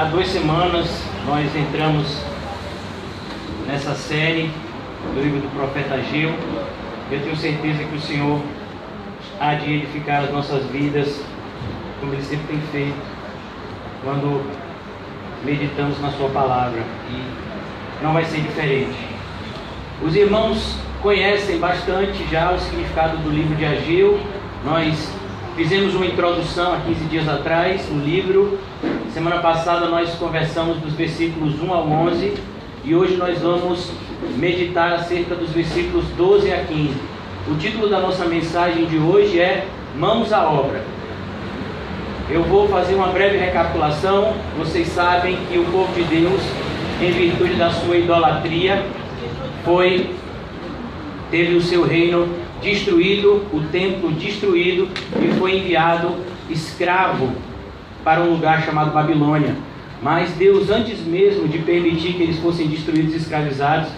Há 2 semanas nós entramos nessa série do livro do profeta Ageu. Eu tenho certeza que o Senhor há de edificar as nossas vidas, como Ele sempre tem feito, quando meditamos na Sua palavra, e não vai ser diferente. Os irmãos conhecem bastante já o significado do livro de Ageu. Nós fizemos uma introdução há 15 dias atrás no livro. Semana passada nós conversamos dos versículos 1 ao 11 e hoje nós vamos meditar acerca dos versículos 12 a 15. O título da nossa mensagem de hoje é Mãos à Obra. Eu vou fazer uma breve recapitulação. Vocês sabem que o povo de Deus, em virtude da sua idolatria, teve o seu reino destruído, o templo destruído, e foi enviado escravo para um lugar chamado Babilônia. Mas Deus, antes mesmo de permitir que eles fossem destruídos e escravizados,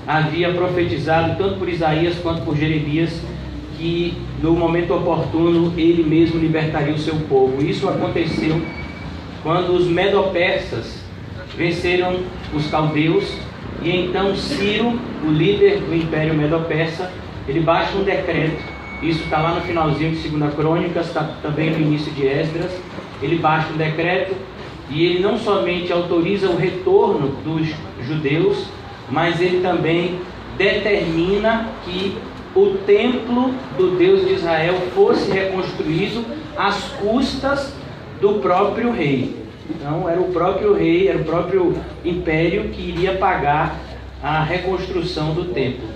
havia profetizado tanto por Isaías quanto por Jeremias que no momento oportuno Ele mesmo libertaria o seu povo. Isso aconteceu quando os medo-persas venceram os caldeus, e então Ciro, o líder do Império Medo-Persa, ele baixa um decreto. Isso está lá no finalzinho de 2 Crônicas, está também no início de Esdras. Ele baixa um decreto e ele não somente autoriza o retorno dos judeus, mas ele também determina que o templo do Deus de Israel fosse reconstruído às custas do próprio rei. Então era o próprio rei, era o próprio império que iria pagar a reconstrução do templo.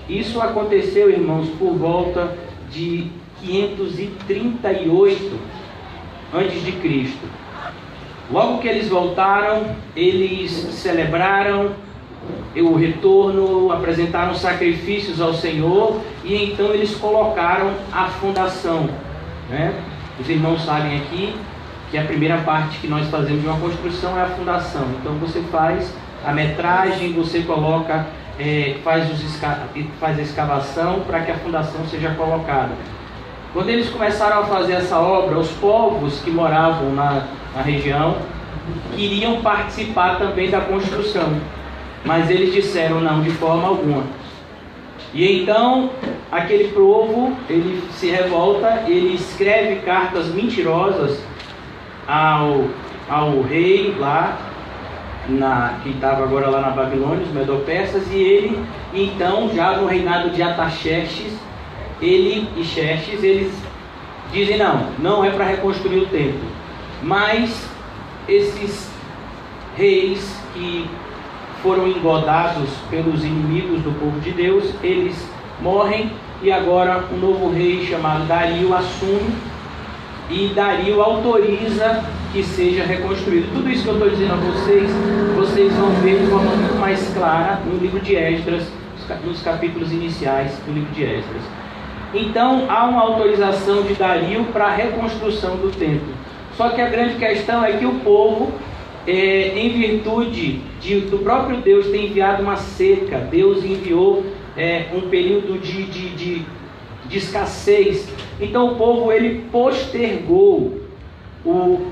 Isso aconteceu, irmãos, por volta de 538 a.C. Logo que eles voltaram, eles celebraram o retorno, apresentaram sacrifícios ao Senhor, e então eles colocaram a fundação, né? Os irmãos sabem aqui que a primeira parte que nós fazemos de uma construção é a fundação. Então você faz a metragem, você coloca, faz a escavação para que a fundação seja colocada. Quando eles começaram a fazer essa obra, os povos que moravam na região queriam participar também da construção, mas eles disseram não, de forma alguma. E então aquele povo, ele se revolta, ele escreve cartas mentirosas ao rei lá, que estava agora lá na Babilônia, os Medo-Persas, e ele, então, já no reinado de Artaxerxes, eles dizem não é para reconstruir o templo. Mas esses reis que foram engodados pelos inimigos do povo de Deus, eles morrem, e agora um novo rei chamado Dario assume, e Dario autoriza que seja reconstruído. Tudo isso que eu estou dizendo a vocês vão ver de forma muito mais clara no livro de Esdras, nos capítulos iniciais do livro de Esdras. Então há uma autorização de Dario para a reconstrução do templo. Só que a grande questão é que o povo, em virtude do próprio Deus ter enviado uma seca, Deus enviou um período de escassez. Então o povo, ele postergou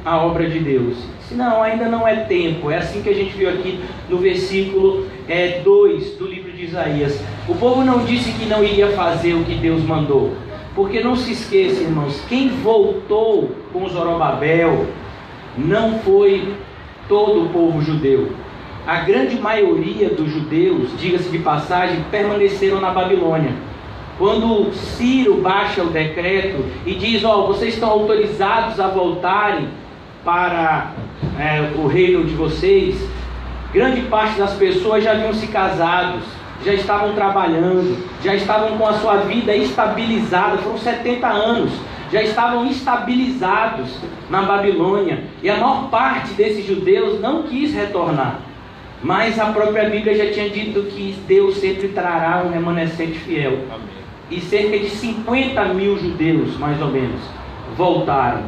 a obra de Deus. Não, ainda não é tempo. É assim que a gente viu aqui no versículo 2 do livro de Isaías. O povo não disse que não iria fazer o que Deus mandou, porque não se esqueça, irmãos, quem voltou com Zorobabel não foi todo o povo judeu. A grande maioria dos judeus, diga-se de passagem, permaneceram na Babilônia. Quando Ciro baixa o decreto e diz, vocês estão autorizados a voltarem para o reino de vocês, grande parte das pessoas já haviam se casados, já estavam trabalhando, já estavam com a sua vida estabilizada, foram 70 anos, já estavam estabilizados na Babilônia, e a maior parte desses judeus não quis retornar. Mas a própria Bíblia já tinha dito que Deus sempre trará um remanescente fiel. Amém. E cerca de 50 mil judeus, mais ou menos, voltaram.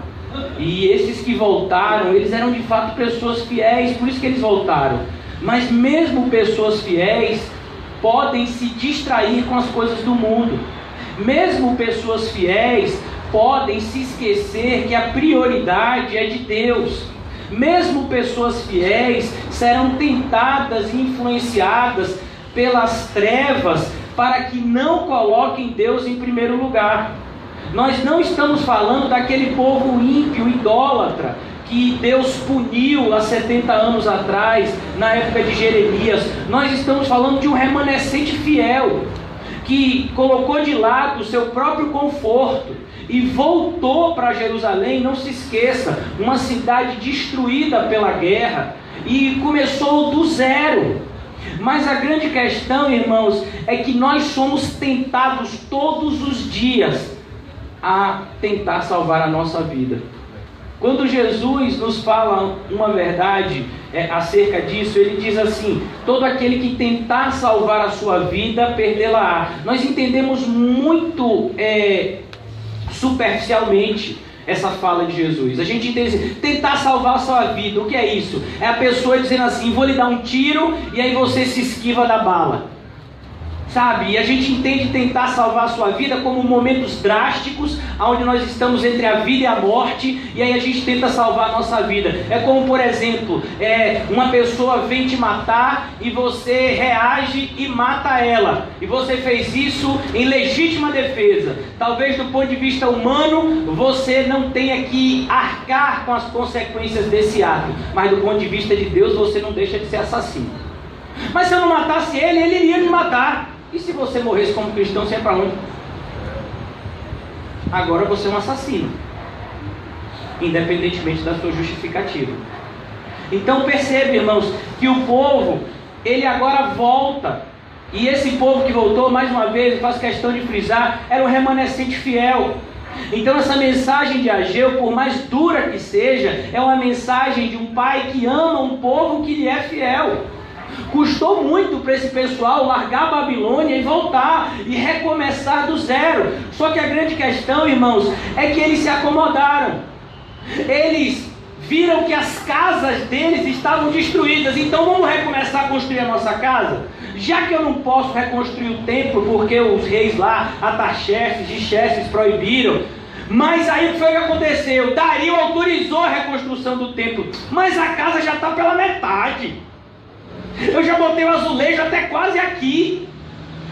E esses que voltaram, eles eram de fato pessoas fiéis, por isso que eles voltaram. Mas mesmo pessoas fiéis podem se distrair com as coisas do mundo. Mesmo pessoas fiéis podem se esquecer que a prioridade é de Deus. mesmo pessoas fiéis serão tentadas e influenciadas pelas trevas para que não coloquem Deus em primeiro lugar. Nós não estamos falando daquele povo ímpio, idólatra, que Deus puniu há 70 anos atrás, na época de Jeremias. Nós estamos falando de um remanescente fiel, que colocou de lado o seu próprio conforto e voltou para Jerusalém. Não se esqueça, uma cidade destruída pela guerra, e começou do zero. Mas a grande questão, irmãos, é que nós somos tentados todos os dias a tentar salvar a nossa vida. Quando Jesus nos fala uma verdade acerca disso, ele diz assim: todo aquele que tentar salvar a sua vida, perdê-la-á. Nós entendemos muito superficialmente essa fala de Jesus. A gente entende assim, tentar salvar a sua vida. O que é isso? É a pessoa dizendo assim: vou lhe dar um tiro, e aí você se esquiva da bala. Sabe? E a gente entende tentar salvar a sua vida como momentos drásticos, onde nós estamos entre a vida e a morte, e aí a gente tenta salvar a nossa vida. É como, por exemplo, uma pessoa vem te matar e você reage e mata ela. E você fez isso em legítima defesa. Talvez do ponto de vista humano, você não tenha que arcar com as consequências desse ato. Mas do ponto de vista de Deus, você não deixa de ser assassino. Mas se eu não matasse ele, ele iria me matar. E se você morresse como cristão, você ia para onde? Agora você é um assassino, independentemente da sua justificativa. Então percebe, irmãos, que o povo, ele agora volta. E esse povo que voltou, mais uma vez, faz questão de frisar, era um remanescente fiel. Então essa mensagem de Ageu, por mais dura que seja, é uma mensagem de um pai que ama um povo que lhe é fiel. Custou muito para esse pessoal largar a Babilônia e voltar e recomeçar do zero. Só que a grande questão, irmãos, é que eles se acomodaram. Eles viram que as casas deles estavam destruídas. Então vamos recomeçar a construir a nossa casa? Já que eu não posso reconstruir o templo porque os reis lá, Artaxerxes e Xerxes, proibiram. Mas aí o que foi que aconteceu? Dario autorizou a reconstrução do templo, mas a casa já está pela metade. Eu já botei o azulejo até quase aqui.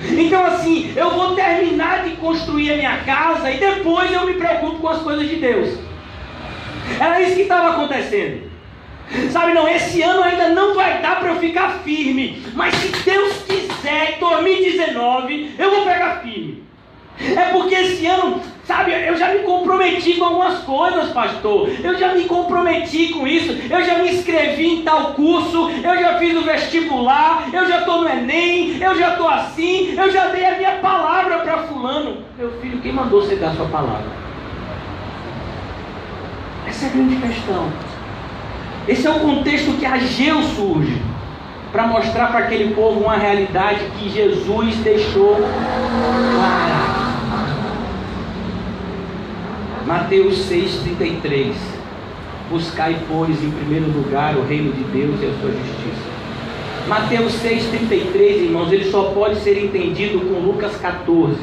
Então assim, eu vou terminar de construir a minha casa e depois eu me preocupo com as coisas de Deus. Era isso que estava acontecendo. Sabe, não, esse ano ainda não vai dar para eu ficar firme, mas se Deus quiser, em 2019, eu vou pegar firme. É porque esse ano, sabe, eu já me comprometi com algumas coisas, pastor. Eu já me comprometi com isso. Eu já me inscrevi em tal curso. Eu já fiz o vestibular. Eu já estou no Enem. Eu já estou assim. Eu já dei a minha palavra para fulano. Meu filho, quem mandou você dar a sua palavra? Essa é a grande questão. Esse é o contexto que Ageu surge, para mostrar para aquele povo uma realidade que Jesus deixou clara. Mateus 6,33. Buscai, pois, em primeiro lugar o reino de Deus e a sua justiça. Mateus 6,33, irmãos, ele só pode ser entendido com Lucas 14.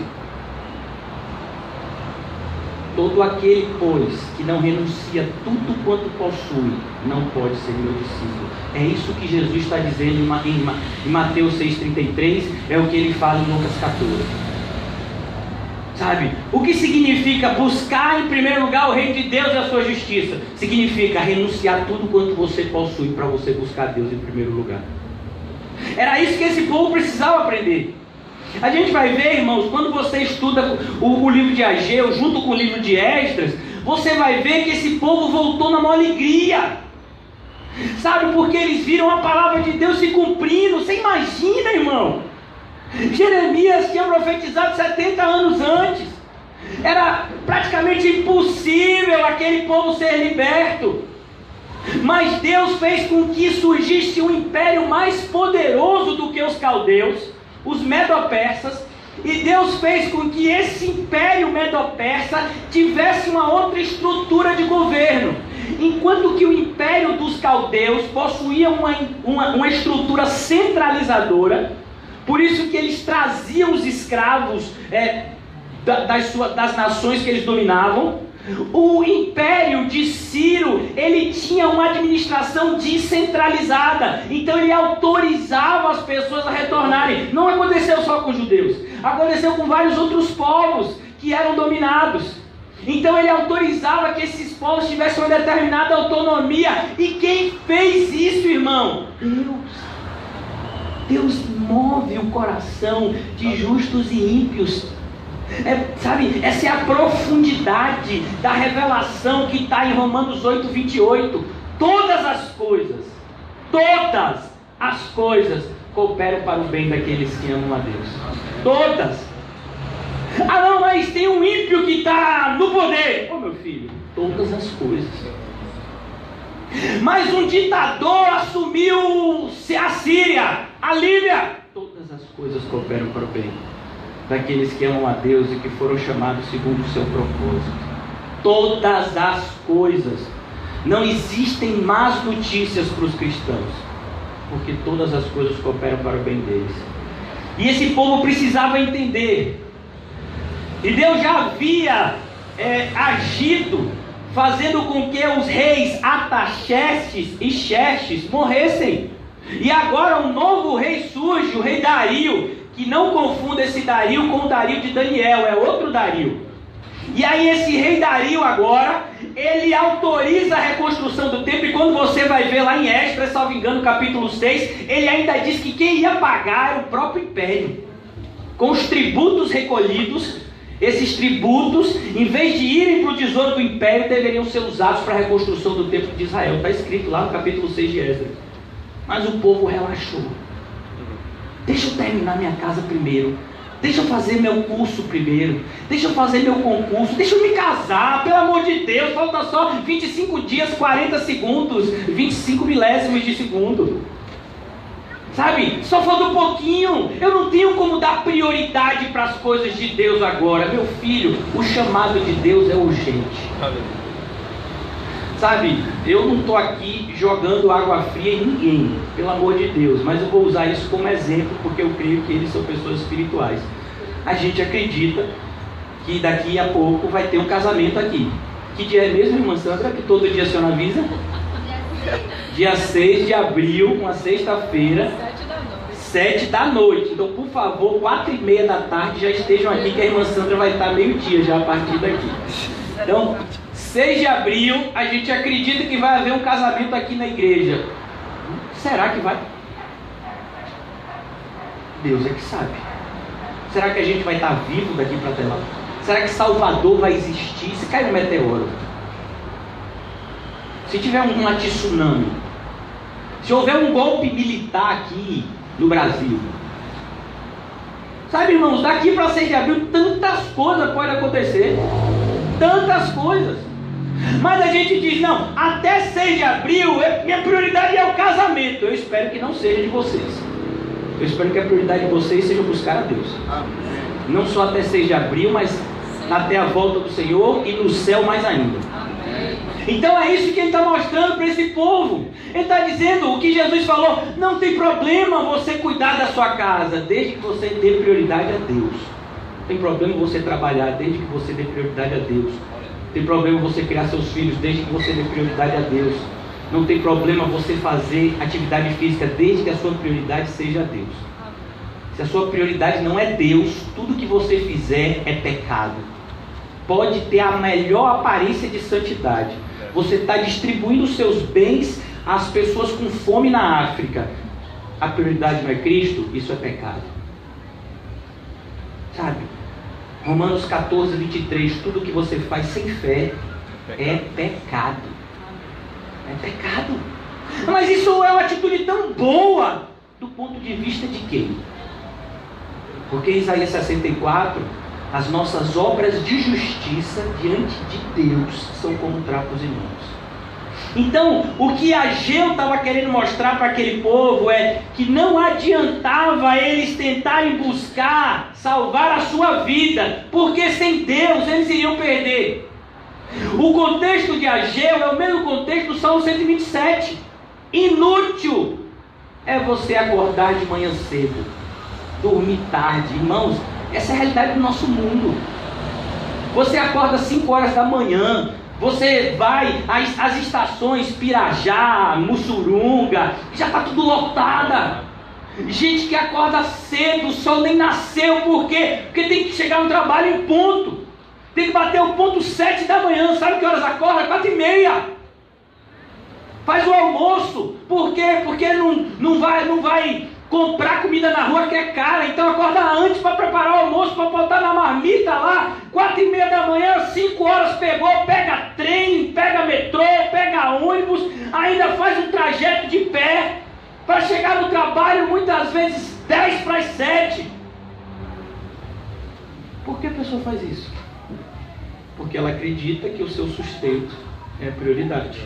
Todo aquele, pois, que não renuncia tudo quanto possui, não pode ser meu discípulo. É isso que Jesus está dizendo em Mateus 6,33, é o que ele fala em Lucas 14. Sabe, o que significa buscar em primeiro lugar o reino de Deus e a sua justiça? Significa renunciar tudo quanto você possui para você buscar Deus em primeiro lugar. Era isso que esse povo precisava aprender. A gente vai ver, irmãos, quando você estuda o livro de Ageu junto com o livro de Esdras, você vai ver que esse povo voltou na maior alegria. Sabe, porque eles viram a palavra de Deus se cumprindo. Você imagina, irmão, Jeremias tinha profetizado 70 anos antes. Era praticamente impossível aquele povo ser liberto. Mas Deus fez com que surgisse um império mais poderoso do que os caldeus, os medo-persas, e Deus fez com que esse império medo-persa tivesse uma outra estrutura de governo. Enquanto que o império dos caldeus possuía uma estrutura centralizadora, por isso que eles traziam os escravos das nações que eles dominavam. O império de Ciro, ele tinha uma administração descentralizada, então ele autorizava as pessoas a retornarem. Não aconteceu só com os judeus, aconteceu com vários outros povos que eram dominados. Então ele autorizava que esses povos tivessem uma determinada autonomia. E quem fez isso, irmão? Deus move o coração de justos e ímpios. Sabe, essa é a profundidade da revelação que está em Romanos 8, 28. Todas as coisas cooperam para o bem daqueles que amam a Deus. Todas. Ah não, mas tem um ímpio que está no poder. Meu filho, todas as coisas. Mas um ditador assumiu a Síria, a Líbia. Todas as coisas cooperam para o bem daqueles que amam a Deus e que foram chamados segundo o seu propósito. Todas as coisas. Não existem más notícias para os cristãos, porque todas as coisas cooperam para o bem deles. E esse povo precisava entender. E Deus já havia agido, fazendo com que os reis Artaxerxes e Xerxes morressem. E agora um novo rei surge, o rei Dario, que não confunda esse Dario com o Dario de Daniel, é outro Dario. E aí esse rei Dario agora, ele autoriza a reconstrução do templo, e quando você vai ver lá em Esdras, salvo engano, capítulo 6, ele ainda diz que quem ia pagar era o próprio império. Com os tributos recolhidos, esses tributos, em vez de irem para o tesouro do império, deveriam ser usados para a reconstrução do templo de Israel. Está escrito lá no capítulo 6 de Esdras. Mas o povo relaxou. Deixa eu terminar minha casa primeiro. Deixa eu fazer meu curso primeiro. Deixa eu fazer meu concurso. Deixa eu me casar, pelo amor de Deus. Falta só 25 dias, 40 segundos, 25 milésimos de segundo. Sabe, só falta um pouquinho. Eu não tenho como dar prioridade para as coisas de Deus agora. Meu filho, o chamado de Deus é urgente. Sabe, eu não estou aqui jogando água fria em ninguém, pelo amor de Deus, mas eu vou usar isso como exemplo, porque eu creio que eles são pessoas espirituais. A gente acredita que daqui a pouco vai ter um casamento aqui. Que dia é mesmo, irmã Sandra, que todo dia a senhora avisa? Dia 6 de abril, uma sexta-feira, 7 da noite. Então, por favor, 4h30 da tarde já estejam aqui, que a irmã Sandra vai estar meio-dia já a partir daqui. Então, 6 de abril, a gente acredita que vai haver um casamento aqui na igreja. Será que vai? Deus é que sabe. Será que a gente vai estar vivo daqui para até lá? Será que Salvador vai existir? Se cair um meteoro? Se tiver um tsunami? Se houver um golpe militar aqui no Brasil? Sabe, irmãos, daqui para 6 de abril, tantas coisas podem acontecer. Tantas coisas. Mas a gente diz, não, até 6 de abril, minha prioridade é o casamento. Eu espero que não seja de vocês. Eu espero que a prioridade de vocês seja buscar a Deus. Não só até 6 de abril, mas até a volta do Senhor e no céu mais ainda. Então é isso que ele está mostrando para esse povo. Ele está dizendo o que Jesus falou: não tem problema você cuidar da sua casa, desde que você dê prioridade a Deus. Não tem problema você trabalhar, desde que você dê prioridade a Deus. Não tem problema você criar seus filhos, desde que você dê prioridade a Deus. Não tem problema você fazer atividade física, desde que a sua prioridade seja Deus. Se a sua prioridade não é Deus, tudo que você fizer é pecado. Pode ter a melhor aparência de santidade. Você está distribuindo seus bens às pessoas com fome na África. A prioridade não é Cristo? Isso é pecado. Sabe? Romanos 14, 23. Tudo que você faz sem fé é pecado. É pecado. Mas isso é uma atitude tão boa do ponto de vista de quem? Porque em Isaías 64, as nossas obras de justiça diante de Deus são como trapos imundos. Então, o que Ageu estava querendo mostrar para aquele povo é que não adiantava eles tentarem buscar salvar a sua vida, porque sem Deus eles iriam perder. O contexto de Ageu é o mesmo contexto do Salmo 127. Inútil é você acordar de manhã cedo, dormir tarde. Irmãos, essa é a realidade do nosso mundo. Você acorda 5 horas da manhã. Você vai às estações Pirajá, Mussurunga, já está tudo lotada. Gente que acorda cedo, o sol nem nasceu. Por quê? Porque tem que chegar no trabalho em ponto. Tem que bater o ponto 7 da manhã. Sabe que horas acorda? 4h30. Faz o almoço. Por quê? Porque não vai comprar comida na rua que é cara. Então acorda antes para preparar o almoço, para botar na marmita lá. 4h30 da manhã, 5 horas pegou, pega trem, pega metrô, pega ônibus, ainda faz um trajeto de pé para chegar no trabalho muitas vezes 10 para as 7. Por que a pessoa faz isso? Porque ela acredita que o seu sustento é a prioridade.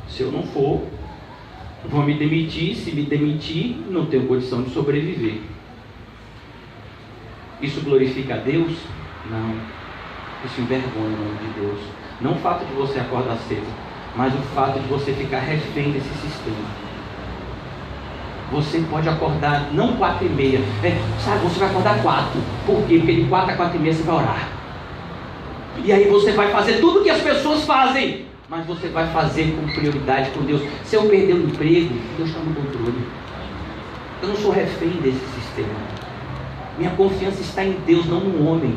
Se eu não for, vou me demitir. Se me demitir, não tenho condição de sobreviver. Isso glorifica a Deus? Não. Isso envergonha o nome de Deus. Não o fato de você acordar cedo, mas o fato de você ficar refém desse sistema. Você pode acordar, não 4h30, sabe, você vai acordar 4. Por quê? Porque de 4 a 4h30 você vai orar. E aí você vai fazer tudo o que as pessoas fazem, mas você vai fazer com prioridade com Deus. Se eu perder o emprego, Deus está no controle. Eu não sou refém desse sistema. Minha confiança está em Deus, não no homem.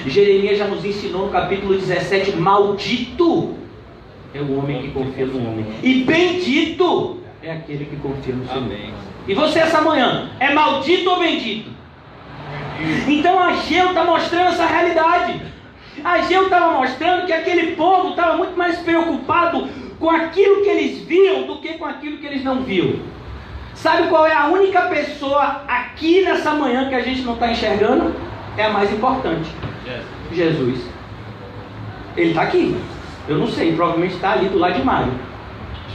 Jeremias já nos ensinou no capítulo 17, maldito é o homem que confia no homem, e bendito é aquele que confia no Senhor. Amém. E você essa manhã, é maldito ou bendito? Então Ageu está mostrando essa realidade. Ageu estava mostrando que aquele povo estava muito mais preocupado com aquilo que eles viam do que com aquilo que eles não viam. Sabe qual é a única pessoa aqui nessa manhã que a gente não está enxergando? É a mais importante. Jesus. Ele está aqui. Eu não sei, provavelmente está ali do lado de Mário.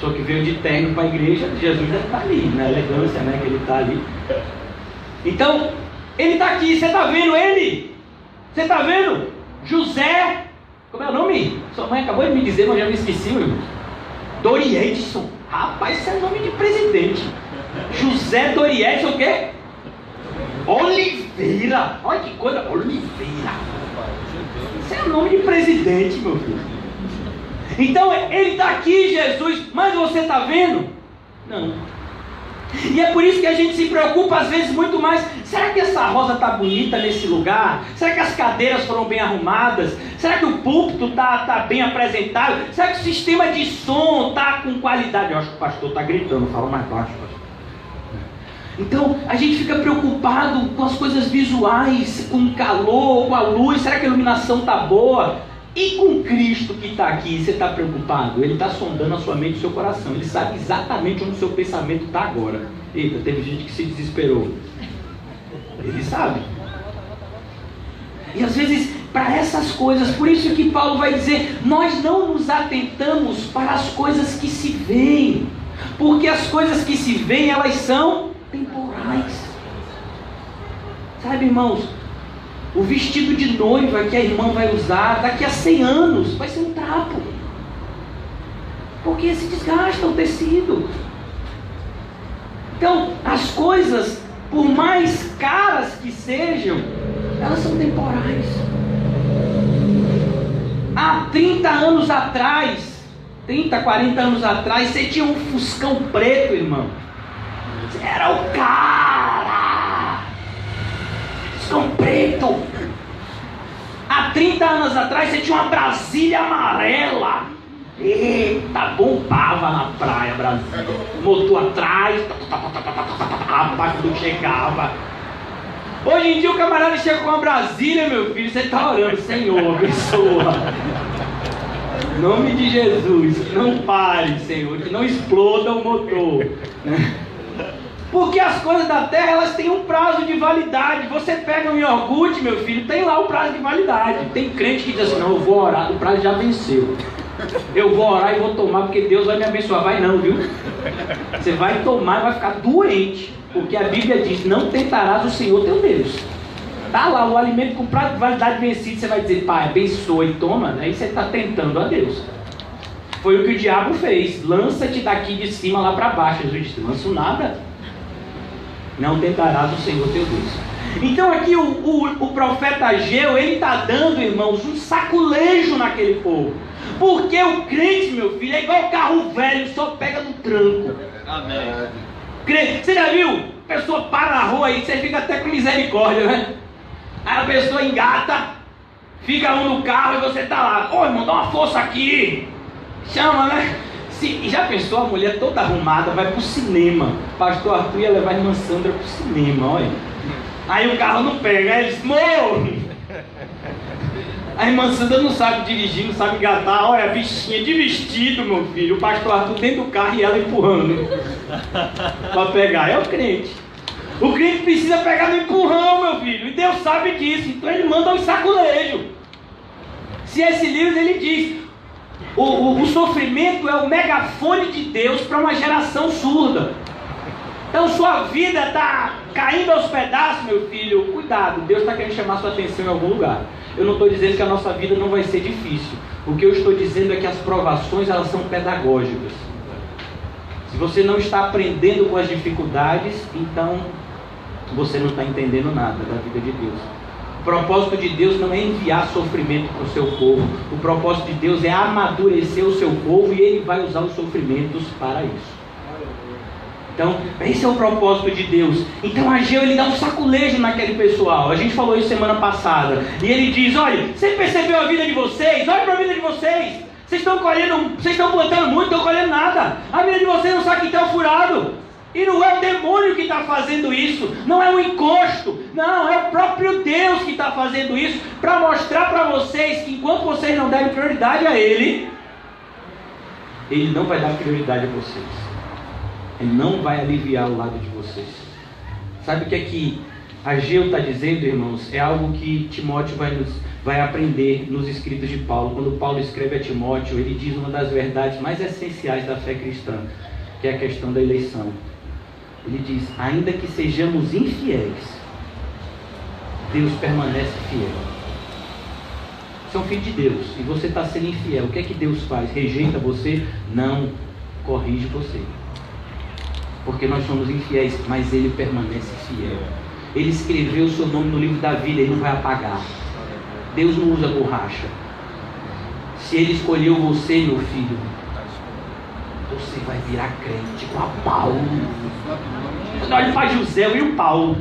Só que veio de terno para a igreja, Jesus deve estar ali, na elegância, né, que ele está ali. Então, ele está aqui, você está vendo ele? Você está vendo? José, como é o nome? Sua mãe acabou de me dizer, mas eu já me esqueci, meu irmão. Doriedson. Rapaz, esse é nome de presidente. José Doriedson o quê? Oliveira. Olha que coisa, Oliveira. Esse é o nome de presidente, meu filho. Então, ele está aqui, Jesus, mas você está vendo? Não. E é por isso que a gente se preocupa às vezes muito mais. Será que essa rosa está bonita nesse lugar? Será que as cadeiras foram bem arrumadas? Será que o púlpito está bem apresentado? Será que o sistema de som está com qualidade? Eu acho que o pastor está gritando, fala mais baixo, pastor. Então a gente fica preocupado com as coisas visuais, com o calor, com a luz. Será que a iluminação está boa? E com Cristo que está aqui, você está preocupado? Ele está sondando a sua mente e o seu coração. Ele sabe exatamente onde o seu pensamento está agora. Eita, teve gente que se desesperou. Ele sabe. E às vezes, para essas coisas, por isso que Paulo vai dizer, nós não nos atentamos para as coisas que se veem. Porque as coisas que se veem, elas são temporais. Sabe, irmãos? O vestido de noiva que a irmã vai usar daqui a 100 anos vai ser um trapo. Porque se desgasta o tecido. Então, as coisas, por mais caras que sejam, elas são temporais. Há 30 anos atrás, 30, 40 anos atrás, você tinha um Fuscão preto, irmão. Você era o cara. Fuscão preto. Há 30 anos atrás você tinha uma Brasília amarela. Eita, bombava na praia, Brasília. Motor atrás, rapaz, quando chegava. Hoje em dia o camarada chega com uma Brasília, meu filho, você está orando, Senhor, abençoa. Em nome de Jesus, não pare, Senhor, que não exploda o motor. Porque as coisas da terra, elas têm um prazo de validade. Você pega um iogurte, meu filho, tem lá o prazo de validade. Tem crente que diz assim, não, eu vou orar, o prazo já venceu. Eu vou orar e vou tomar porque Deus vai me abençoar. Vai não, viu? Você vai tomar e vai ficar doente. Porque a Bíblia diz, não tentarás o Senhor teu Deus. Tá lá o alimento com prazo de validade vencido, você vai dizer, pai, abençoa e toma. Aí você está tentando a Deus. Foi o que o diabo fez. Lança-te daqui de cima lá para baixo. Jesus disse, lanço nada. não tentarás o Senhor teu Deus. Então aqui o profeta Ageu, ele está dando, irmãos, um saculejo naquele povo. Porque o crente, meu filho, é igual carro velho, só pega no tranco. Amém. Você já viu? A pessoa para na rua e você fica até com misericórdia, né? Aí a pessoa engata, fica um no carro e você tá lá. Ô, irmão, dá uma força aqui. Chama, né? E já pensou, a mulher toda arrumada vai pro cinema. Pastor Arthur ia levar a irmã Sandra pro cinema, olha. Aí o carro não pega, aí ele diz, morre. A irmã Sandra não sabe dirigir, não sabe engatar. Olha, a bichinha de vestido, meu filho. O pastor Arthur dentro do carro e ela empurrando para pegar. É o crente. O crente precisa pegar no empurrão, meu filho. E Deus sabe disso. Então ele manda um saculejo. C.S. Lewis, ele diz: o sofrimento é o megafone de Deus para uma geração surda. Então sua vida está caindo aos pedaços, meu filho. Cuidado, Deus está querendo chamar sua atenção em algum lugar. Eu não estou dizendo que a nossa vida não vai ser difícil. O que eu estou dizendo é que as provações, elas são pedagógicas. Se você não está aprendendo com as dificuldades, então você não está entendendo nada da vida de Deus. O propósito de Deus não é enviar sofrimento para o seu povo. O propósito de Deus é amadurecer o seu povo e Ele vai usar os sofrimentos para isso. Então, esse é o propósito de Deus. Então Ageu, ele dá um saculejo naquele pessoal. A gente falou isso semana passada. E ele diz, olha, você percebeu a vida de vocês? Olha para a vida de vocês. Vocês estão colhendo, vocês estão plantando muito, não estão colhendo nada. A vida de vocês é um saquinho furado. E não é o demônio que está fazendo isso. Não é um encosto. Não, é o próprio Deus que está fazendo isso. Para mostrar para vocês que enquanto vocês não derem prioridade a Ele, Ele não vai dar prioridade a vocês. Ele não vai aliviar o lado de vocês. Sabe o que é que Ageu está dizendo, irmãos? É algo que Timóteo vai aprender nos escritos de Paulo. Quando Paulo escreve a Timóteo, ele diz uma das verdades mais essenciais da fé cristã, que é a questão da eleição. Ele diz, ainda que sejamos infiéis, Deus permanece fiel. Você é um filho de Deus e você está sendo infiel. O que é que Deus faz? Rejeita você? Não, corrige você. Porque nós somos infiéis, mas Ele permanece fiel. Ele escreveu o seu nome no livro da vida, Ele não vai apagar. Deus não usa borracha. Se Ele escolheu você, meu filho, você vai virar crente igual a Paulo. Olha para José e o Paulo.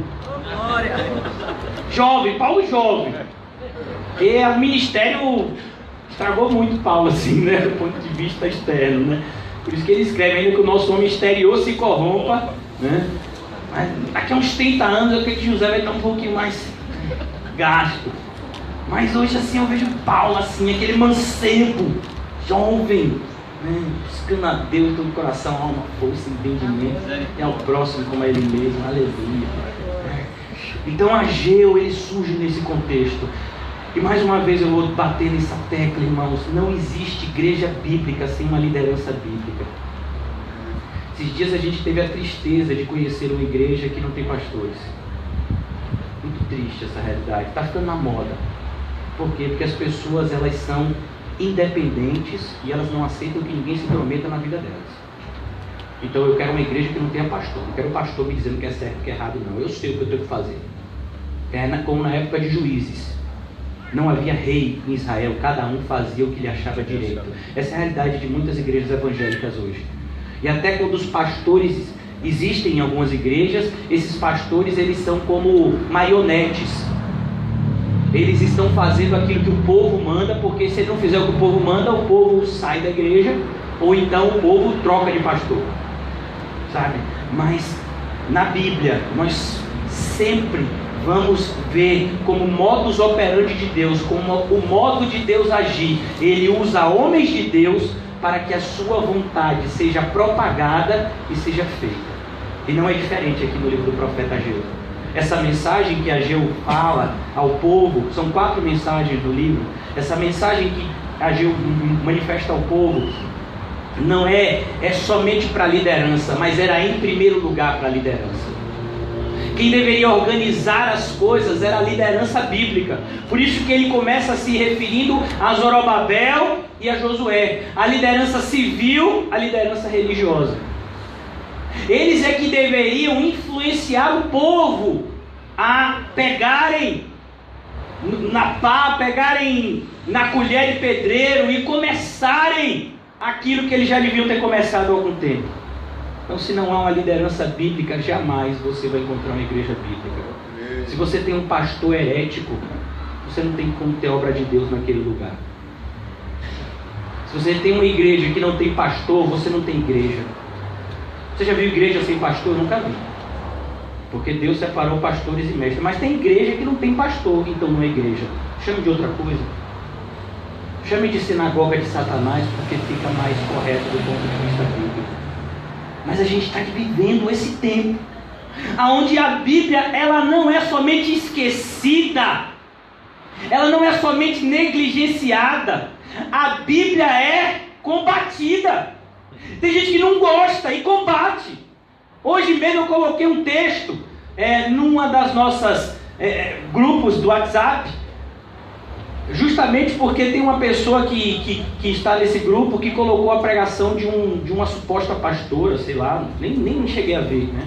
Jovem, Paulo jovem. E o ministério estragou muito Paulo, assim, né? Do ponto de vista externo, né? Por isso que ele escreve ainda que o nosso homem exterior se corrompa, né? Mas daqui a uns 30 anos eu creio que José vai estar um pouquinho mais gasto. Mas hoje assim eu vejo Paulo assim, aquele mancebo, jovem, né? Buscando a Deus todo o coração, alma, força, entendimento, e ao próximo como a ele mesmo, aleluia. Então Ageu, ele surge nesse contexto. E mais uma vez eu vou bater nessa tecla, irmãos. Não existe igreja bíblica sem uma liderança bíblica. Esses dias a gente teve a tristeza de conhecer uma igreja que não tem pastores. Muito triste essa realidade. Está ficando na moda. Por quê? Porque as pessoas, elas são independentes e elas não aceitam que ninguém se intrometa na vida delas. Então eu quero uma igreja que não tenha pastor. Não quero um pastor me dizendo que é certo e que é errado, não. Eu sei o que eu tenho que fazer. É como na época de Juízes. Não havia rei em Israel, cada um fazia o que lhe achava direito. Essa é a realidade de muitas igrejas evangélicas hoje. E até quando os pastores existem em algumas igrejas, esses pastores, eles são como marionetes. Eles estão fazendo aquilo que o povo manda, porque se ele não fizer o que o povo manda, o povo sai da igreja, ou então o povo troca de pastor. Sabe? Mas na Bíblia, nós sempre vamos ver como modus operandi de Deus, como o modo de Deus agir. Ele usa homens de Deus para que a sua vontade seja propagada e seja feita. E não é diferente aqui no livro do profeta Ageu. Essa mensagem que Ageu fala ao povo, são 4 mensagens do livro. Essa mensagem que Ageu manifesta ao povo não é somente para a liderança, mas era em primeiro lugar para a liderança. Quem deveria organizar as coisas era a liderança bíblica. Por isso que ele começa se referindo a Zorobabel e a Josué. A liderança civil, a liderança religiosa. Eles é que deveriam influenciar o povo a pegarem na pá, pegarem na colher de pedreiro e começarem aquilo que eles já deviam ter começado há algum tempo. Então, se não há uma liderança bíblica, jamais você vai encontrar uma igreja bíblica. Se você tem um pastor herético, você não tem como ter obra de Deus naquele lugar. Se você tem uma igreja que não tem pastor, você não tem igreja. Você já viu igreja sem pastor? Eu nunca vi. Porque Deus separou pastores e mestres. Mas tem igreja que não tem pastor, então não é igreja. Chame de outra coisa. Chame de sinagoga de Satanás, porque fica mais correto do ponto de vista bíblico. Mas a gente está vivendo esse tempo, onde a Bíblia ela não é somente esquecida, ela não é somente negligenciada, a Bíblia é combatida. Tem gente que não gosta e combate. Hoje mesmo eu coloquei um texto numa das nossas grupos do WhatsApp, justamente porque tem uma pessoa que está nesse grupo que colocou a pregação de uma suposta pastora, sei lá, nem cheguei a ver, né?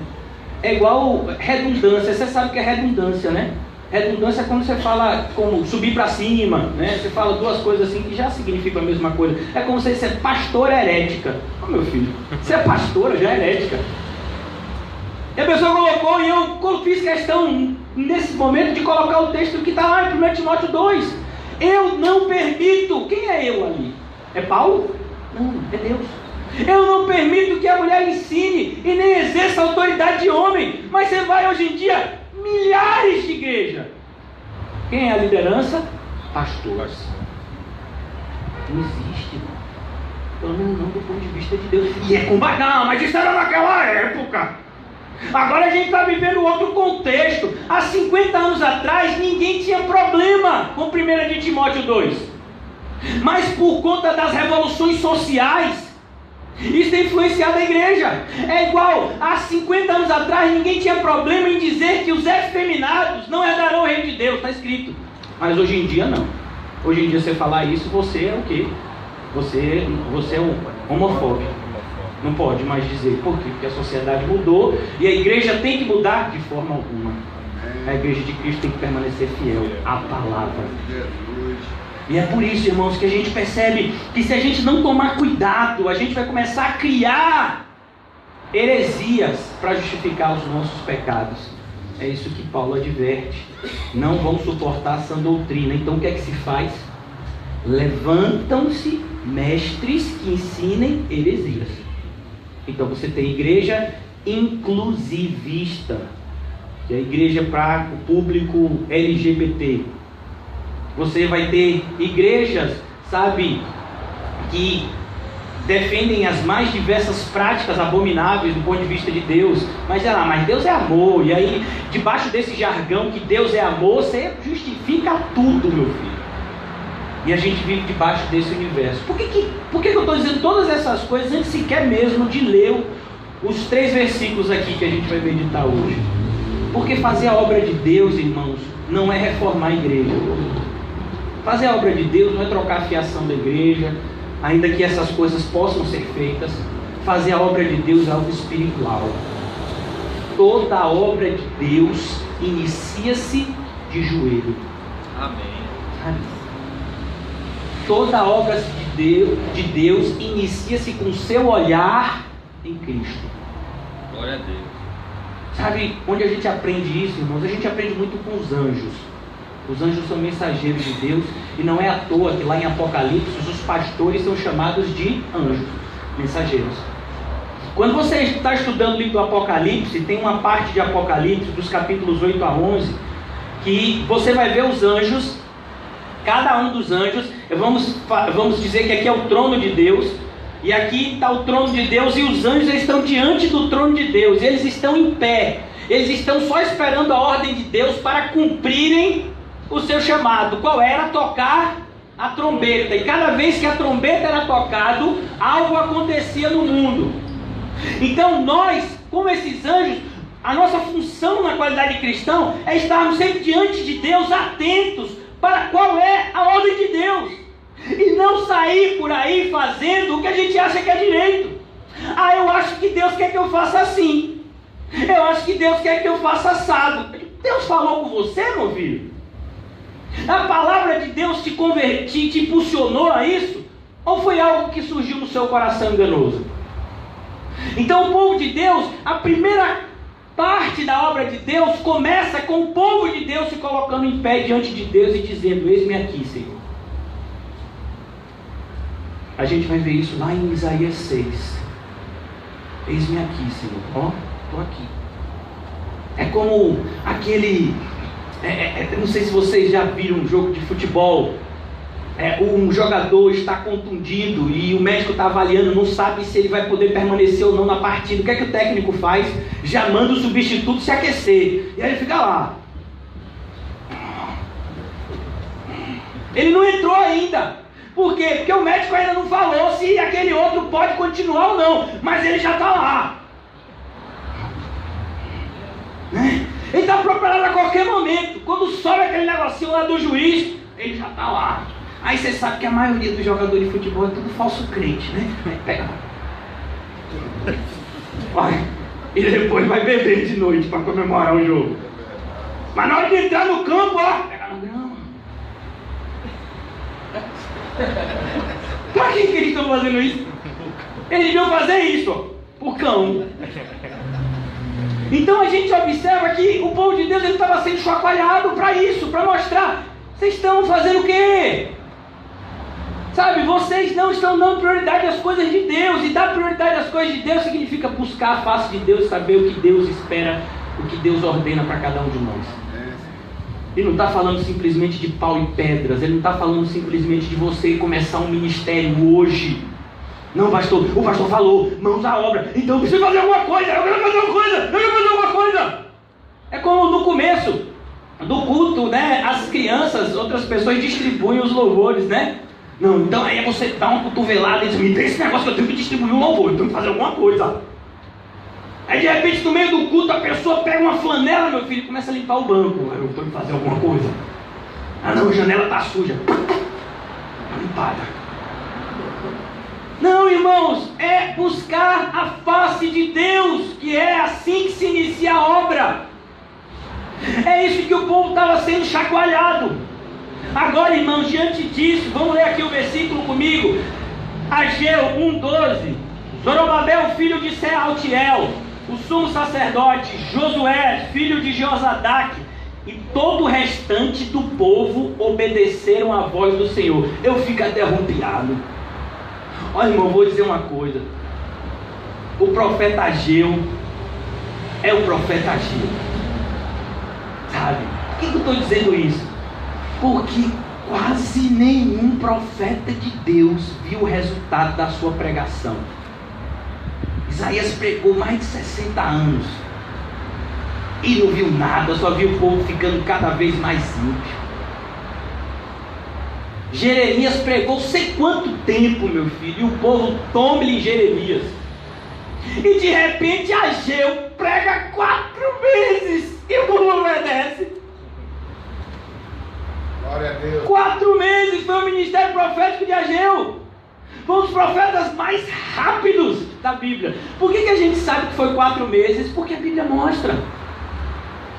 É igual redundância. Você sabe o que é redundância, né? Redundância é quando você fala como subir para cima, né? Você fala duas coisas assim que já significam a mesma coisa. É como se você é pastora herética. Ô meu filho, você é pastora, já é herética. E a pessoa colocou, e eu fiz questão nesse momento de colocar o texto que está lá em 1 Timóteo 2. Eu não permito. Quem é eu ali? É Paulo? Não, é Deus. Eu não permito que a mulher ensine e nem exerça a autoridade de homem. Mas você vai hoje em dia, milhares de igrejas. Quem é a liderança? Pastores. Não existe, pelo menos não do ponto de vista de Deus. E é combate. Não, mas isso era naquela época. Agora a gente está vivendo outro contexto. Há 50 anos atrás ninguém tinha problema com 1 de Timóteo 2. Mas por conta das revoluções sociais, isso tem influenciado a igreja. É igual, há 50 anos atrás ninguém tinha problema em dizer que os efeminados não herdarão o reino de Deus, está escrito. Mas hoje em dia não. Hoje em dia você falar isso, você é o quê? Você é um homofóbico. Não pode mais dizer. Por quê? Porque a sociedade mudou e a igreja tem que mudar de forma alguma. A igreja de Cristo tem que permanecer fiel à palavra. E é por isso, irmãos, que a gente percebe que se a gente não tomar cuidado, a gente vai começar a criar heresias para justificar os nossos pecados. É isso que Paulo adverte. Não vão suportar essa doutrina. Então o que é que se faz? Levantam-se mestres que ensinem heresias. Então você tem igreja inclusivista, que é a igreja para o público LGBT. Você vai ter igrejas, sabe, que defendem as mais diversas práticas abomináveis do ponto de vista de Deus. Mas mas Deus é amor. E aí, debaixo desse jargão que Deus é amor, você justifica tudo, meu filho. E a gente vive debaixo desse universo. Por que eu estou dizendo todas essas coisas antes sequer mesmo de ler os 3 versículos aqui que a gente vai meditar hoje? Porque fazer a obra de Deus, irmãos, não é reformar a igreja. Fazer a obra de Deus não é trocar a fiação da igreja, ainda que essas coisas possam ser feitas. Fazer a obra de Deus é algo espiritual. Toda a obra de Deus inicia-se de joelho. Amém. Amém. Toda a obra de Deus inicia-se com o seu olhar em Cristo. Glória a Deus. Sabe onde a gente aprende isso, irmãos? A gente aprende muito com os anjos. Os anjos são mensageiros de Deus. E não é à toa que lá em Apocalipse os pastores são chamados de anjos, mensageiros. Quando você está estudando o livro do Apocalipse, tem uma parte de Apocalipse, dos capítulos 8 a 11, que você vai ver os anjos. Cada um dos anjos, vamos dizer que aqui é o trono de Deus, e aqui está o trono de Deus, e os anjos estão diante do trono de Deus, eles estão em pé, eles estão só esperando a ordem de Deus para cumprirem o seu chamado. Qual era? Tocar a trombeta, e cada vez que a trombeta era tocado, algo acontecia no mundo. Então nós, como esses anjos, a nossa função na qualidade cristã é estarmos sempre diante de Deus, atentos para qual é a ordem de Deus, e não sair por aí fazendo o que a gente acha que é direito. Ah, eu acho que Deus quer que eu faça assim. Eu acho que Deus quer que eu faça assado. Deus falou com você, meu filho? A palavra de Deus te convertiu, te impulsionou a isso? Ou foi algo que surgiu no seu coração enganoso? Então o povo de Deus, a primeira parte da obra de Deus começa com o povo de Deus se colocando em pé diante de Deus e dizendo: eis-me aqui, Senhor. A gente vai ver isso lá em Isaías 6. Eis-me aqui, Senhor. Ó, estou aqui. É como aquele... não sei se vocês já viram um jogo de futebol. Um jogador está contundido e o médico está avaliando, não sabe se ele vai poder permanecer ou não na partida. O que é que o técnico faz? Já manda o substituto se aquecer. E aí ele fica lá. Ele não entrou ainda. Por quê? Porque o médico ainda não falou se aquele outro pode continuar ou não. Mas ele já está lá. Ele está preparado a qualquer momento. Quando sobe aquele negocinho lá do juiz, ele já está lá. Aí você sabe que a maioria dos jogadores de futebol é tudo falso crente, né? Pega. Vai. E depois vai beber de noite para comemorar o jogo. Mas na hora de entrar no campo, ó, pega no grama. Para que eles estão fazendo isso? Eles deviam fazer isso, ó, por cão. Então a gente observa que o povo de Deus estava sendo chacoalhado para isso, para mostrar: vocês estão fazendo o quê? Sabe, vocês não estão dando prioridade às coisas de Deus. E dar prioridade às coisas de Deus significa buscar a face de Deus, saber o que Deus espera, o que Deus ordena para cada um de nós. Ele não está falando simplesmente de pau e pedras. Ele não está falando simplesmente de você começar um ministério hoje. Não, pastor, o pastor falou, mãos à obra, então eu preciso fazer alguma coisa, eu quero fazer alguma coisa. É como no começo do culto, né? As crianças, outras pessoas distribuem os louvores, né? Não, então aí você dá uma cotovelada e diz: me dê esse negócio que eu tenho que distribuir um louvor, eu tenho que fazer alguma coisa. Aí de repente no meio do culto a pessoa pega uma flanela, meu filho, e começa a limpar o banco. Eu tenho que fazer alguma coisa. Ah não, a janela está suja. Está limpada. Não, irmãos, é buscar a face de Deus, que é assim que se inicia a obra. É isso que o povo estava sendo chacoalhado. Agora, irmãos, diante disso, vamos ler aqui o versículo comigo. Ageu 1:12. Zorobabel, filho de Sealtiel, o sumo sacerdote, Josué, filho de Josadaque, e todo o restante do povo obedeceram à voz do Senhor. Eu fico até arrepiado. Olha, irmão, vou dizer uma coisa. O profeta Ageu é o profeta Ageu. Sabe? Por que eu estou dizendo isso? Porque quase nenhum profeta de Deus viu o resultado da sua pregação. Isaías pregou mais de 60 anos e não viu nada, só viu o povo ficando cada vez mais ímpio. Jeremias pregou sei quanto tempo, meu filho, e o povo tome-lhe em Jeremias. E de repente Ageu prega 4 meses e o povo obedece. Glória a Deus. 4 meses foi o ministério profético de Ageu. Foi um dos profetas mais rápidos da Bíblia. Por que a gente sabe que foi 4 meses? Porque a Bíblia mostra.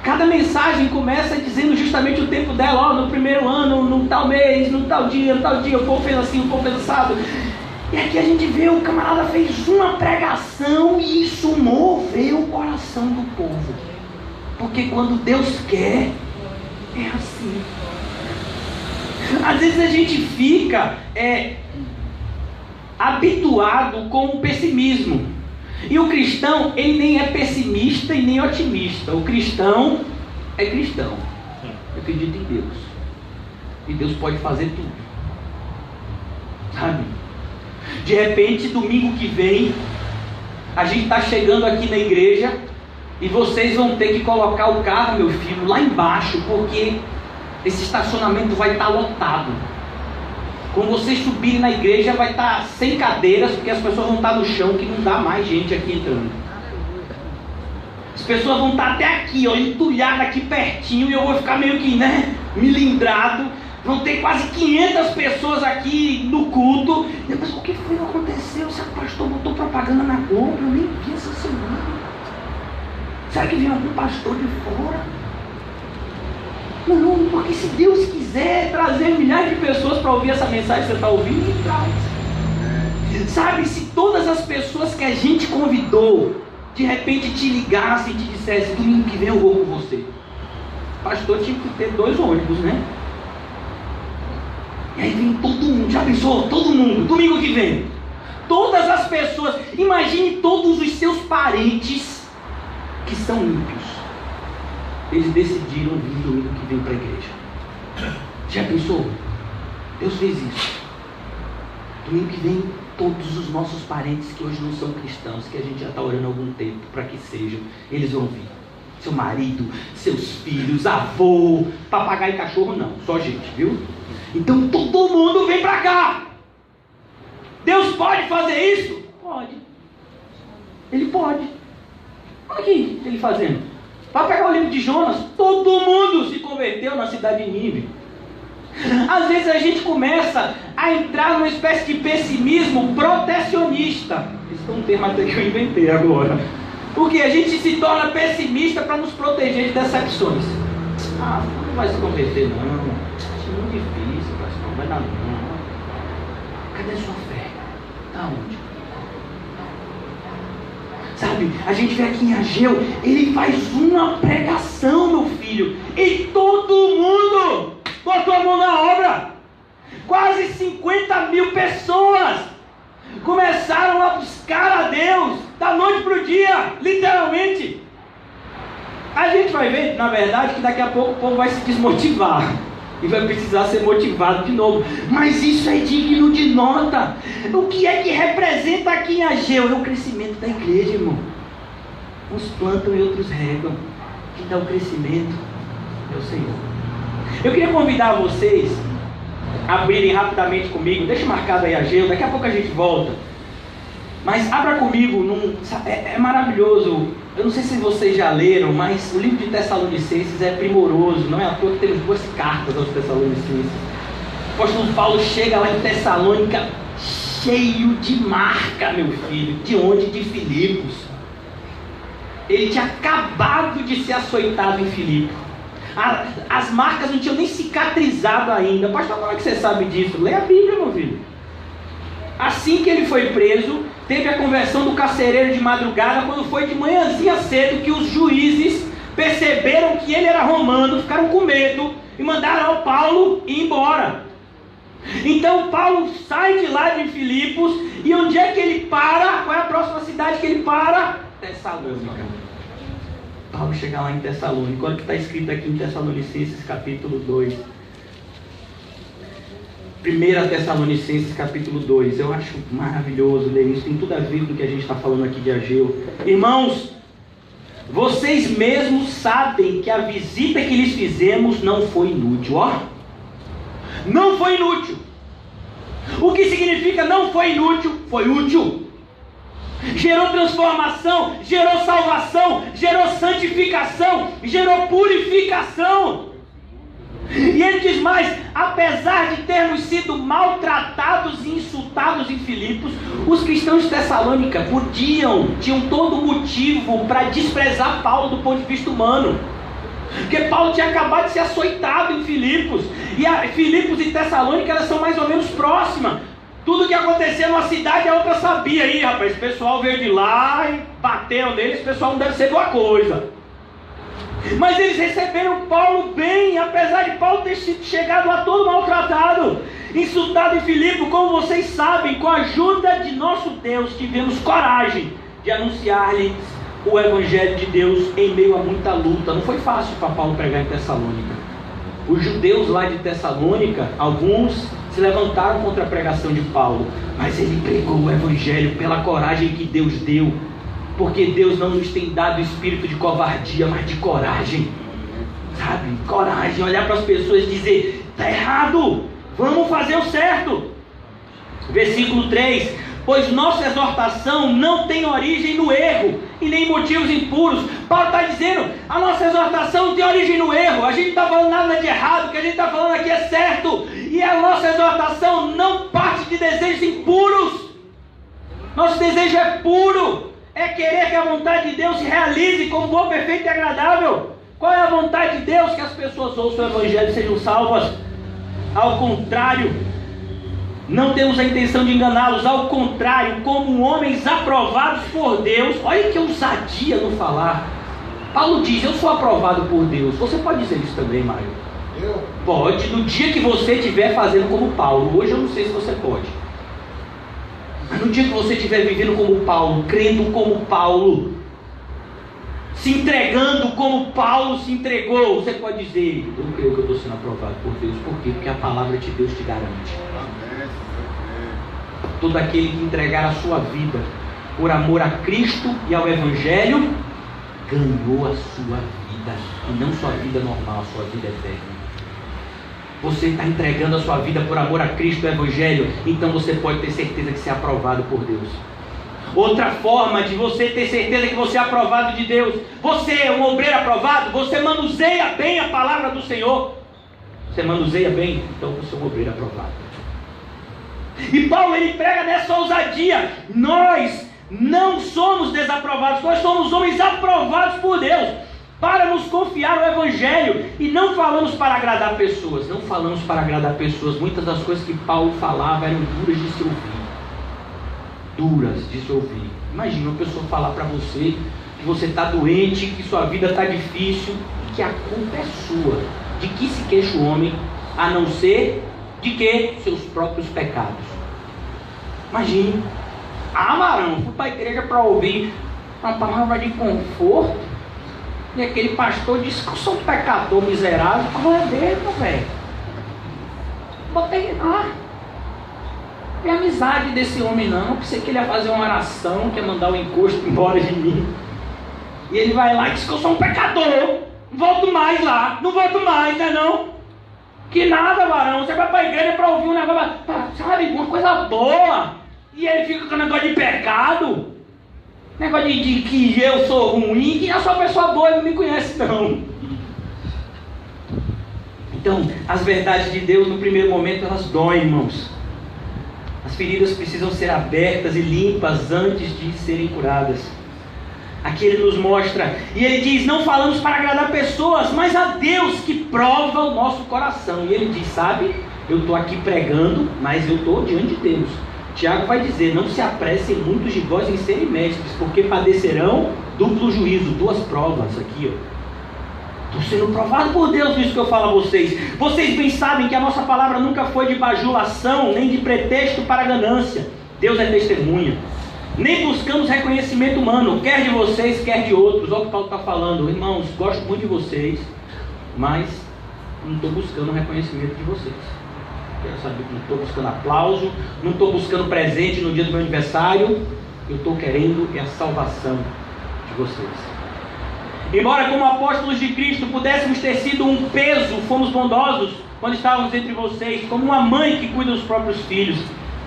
Cada mensagem começa dizendo justamente o tempo dela. Ó, no primeiro ano, no tal mês, no tal dia, o povo fez assim, o povo fez assado. E aqui a gente vê, o camarada fez uma pregação e isso moveu o coração do povo. Porque quando Deus quer, é assim. Às vezes a gente fica habituado com o pessimismo. E o cristão, ele nem é pessimista e nem otimista. O cristão é cristão. Acredita em Deus. E Deus pode fazer tudo. Sabe? De repente, domingo que vem, a gente está chegando aqui na igreja e vocês vão ter que colocar o carro, meu filho, lá embaixo, porque esse estacionamento vai estar lotado. Quando vocês subirem na igreja, vai estar sem cadeiras, porque as pessoas vão estar no chão, que não dá mais gente aqui entrando. As pessoas vão estar até aqui, ó, entulhadas aqui pertinho, e eu vou ficar meio que, milindrado. Vão ter quase 500 pessoas aqui no culto. Depois, o que foi que aconteceu? Será que o pastor botou propaganda na Globo? Eu nem vi essa semana. Será que vem algum pastor de fora? Não, porque se Deus quiser trazer milhares de pessoas para ouvir essa mensagem que você está ouvindo, Ele traz. Sabe, se todas as pessoas que a gente convidou, de repente te ligassem e te dissessem, domingo que vem eu vou com você. O pastor tinha que ter 2 ônibus, né? E aí vem todo mundo, já pensou? Todo mundo, domingo que vem. Todas as pessoas, imagine todos os seus parentes que são ímpios. Eles decidiram vir domingo que vem para a igreja. Já pensou? Deus fez isso. Domingo que vem, todos os nossos parentes que hoje não são cristãos, que a gente já está orando há algum tempo para que sejam, eles vão vir. Seu marido, seus filhos, avô, papagaio e cachorro não, só gente, viu? Então todo mundo vem para cá. Deus pode fazer isso? Pode. Ele pode. Olha aqui ele fazendo. Vai pegar o livro de Jonas, todo mundo se converteu na cidade de Nínive. Às vezes a gente começa a entrar numa espécie de pessimismo protecionista. Esse é um termo até que eu inventei agora. Porque a gente se torna pessimista para nos proteger de decepções. Ah, não vai se converter não. Acho muito difícil, pastor, não vai dar não. Cadê a sua fé? Está onde? Sabe, a gente vê aqui em Ageu, ele faz uma pregação, meu filho, e todo mundo botou a mão na obra. Quase 50 mil pessoas começaram a buscar a Deus, da noite para o dia, literalmente. A gente vai ver, na verdade, que daqui a pouco o povo vai se desmotivar e vai precisar ser motivado de novo. Mas isso é digno de nota. O que é que representa aqui em Ageu? É o crescimento da igreja, irmão. Uns plantam e outros regam. Quem dá o crescimento é o Senhor. Eu queria convidar vocês a abrirem rapidamente comigo. Deixa marcado aí Ageu, daqui a pouco a gente volta. Mas abra comigo, é maravilhoso. Eu não sei se vocês já leram, mas o livro de Tessalonicenses é primoroso. Não é à toa que temos 2 cartas aos Tessalonicenses. O apóstolo Paulo chega lá em Tessalônica cheio de marca, meu filho. De onde? De Filipos. Ele tinha acabado de ser açoitado em Filipos. As marcas não tinham nem cicatrizado ainda. Pastor, como é que você sabe disso? Lê a Bíblia, meu filho. Assim que ele foi preso, teve a conversão do carcereiro de madrugada, quando foi de manhãzinha cedo que os juízes perceberam que ele era romano, ficaram com medo e mandaram ao Paulo ir embora. Então Paulo sai de lá de Filipos, e onde é que ele para? Qual é a próxima cidade que ele para? Tessalônica. Paulo chega lá em Tessalônica. Olha o que está escrito aqui em Tessalonicenses capítulo 2. 1 Tessalonicenses capítulo 2, eu acho maravilhoso ler isso, tem tudo a ver com o que a gente está falando aqui de Ageu. Irmãos, vocês mesmos sabem que a visita que lhes fizemos não foi inútil, ó. Não foi inútil. O que significa não foi inútil? Foi útil. Gerou transformação, gerou salvação, gerou santificação, gerou purificação. E ele diz mais: apesar de termos sido maltratados e insultados em Filipos, os cristãos de Tessalônica tinham todo motivo para desprezar Paulo do ponto de vista humano, porque Paulo tinha acabado de ser açoitado em Filipos, e Filipos e Tessalônica, elas são mais ou menos próximas. Tudo que acontecia numa cidade a outra sabia. Aí, rapaz, esse pessoal veio de lá e bateram nele, esse pessoal não deve ser boa coisa. Mas eles receberam Paulo bem, apesar de Paulo ter chegado lá todo maltratado, insultado em Filipe. Como vocês sabem, com a ajuda de nosso Deus, tivemos coragem de anunciar-lhes o Evangelho de Deus em meio a muita luta. Não foi fácil para Paulo pregar em Tessalônica. Os judeus lá de Tessalônica, alguns se levantaram contra a pregação de Paulo, mas ele pregou o Evangelho pela coragem que Deus deu. Porque Deus não nos tem dado espírito de covardia, mas de coragem. Sabe? Coragem. Olhar para as pessoas e dizer: está errado, vamos fazer o certo. Versículo 3: pois nossa exortação não tem origem no erro, e nem motivos impuros. Paulo está dizendo, a nossa exortação não tem origem no erro, a gente não está falando nada de errado, o que a gente está falando aqui é certo, e a nossa exortação não parte de desejos impuros. Nosso desejo é puro, é querer que a vontade de Deus se realize como boa, perfeita e agradável. Qual é a vontade de Deus? Que as pessoas ouçam o Evangelho e sejam salvas. Ao contrário, não temos a intenção de enganá-los, ao contrário, como homens aprovados por Deus. Olha que ousadia no falar. Paulo diz, eu sou aprovado por Deus. Você pode dizer isso também, Mário? Eu? Pode, no dia que você estiver fazendo como Paulo. Hoje eu não sei se você pode. Mas no dia que você estiver vivendo como Paulo, crendo como Paulo, se entregando como Paulo se entregou, você pode dizer, eu creio que eu estou sendo aprovado por Deus. Por quê? Porque a palavra de Deus te garante. Todo aquele que entregar a sua vida por amor a Cristo e ao Evangelho, ganhou a sua vida. E não sua vida normal, a sua vida eterna. Você está entregando a sua vida por amor a Cristo e ao Evangelho, então você pode ter certeza que você é aprovado por Deus. Outra forma de você ter certeza que você é aprovado de Deus, você é um obreiro aprovado, você manuseia bem a palavra do Senhor. Você manuseia bem, então você é um obreiro aprovado. E Paulo, ele prega nessa ousadia. Nós não somos desaprovados, nós somos homens aprovados por Deus, para nos confiar no Evangelho. E não falamos para agradar pessoas, não falamos para agradar pessoas. Muitas das coisas que Paulo falava eram duras de se ouvir. Duras de se ouvir. Imagina uma pessoa falar para você que você está doente, que sua vida está difícil, e que a culpa é sua. De que se queixa o homem, a não ser de que? Seus próprios pecados. Imagine. Varão, fui para a igreja para ouvir uma palavra de conforto, e aquele pastor disse que eu sou um pecador miserável. Qual é dele, velho? Botei lá. Não tem amizade desse homem não. Pensei que ele ia fazer uma oração, que ia mandar o encosto embora de mim. E ele vai lá e diz que eu sou um pecador. Não volto mais lá. Não volto mais, né não? Que nada, varão. Você vai para a igreja para ouvir um negócio, sabe, uma coisa boa. E ele fica com o negócio de pecado. Negócio de que eu sou ruim. Que eu sou uma pessoa boa, ele não me conhece não. Então, as verdades de Deus no primeiro momento elas doem, irmãos. As feridas precisam ser abertas e limpas antes de serem curadas. Aqui ele nos mostra, e ele diz, não falamos para agradar pessoas, mas a Deus que prova o nosso coração. E ele diz, sabe, eu estou aqui pregando, mas eu estou diante de Deus. Tiago vai dizer, não se apressem muitos de vós em serem mestres, porque padecerão duplo juízo, duas provas aqui, ó. Estou sendo provado por Deus nisso que eu falo a vocês. Vocês bem sabem que a nossa palavra nunca foi de bajulação, nem de pretexto para ganância. Deus é testemunha. Nem buscamos reconhecimento humano, quer de vocês, quer de outros. Olha o que Paulo está falando. Irmãos, gosto muito de vocês, mas não estou buscando reconhecimento de vocês. Quero saber que não estou buscando aplauso, não estou buscando presente no dia do meu aniversário. Eu estou querendo a salvação de vocês. Embora como apóstolos de Cristo pudéssemos ter sido um peso, fomos bondosos quando estávamos entre vocês, como uma mãe que cuida dos próprios filhos.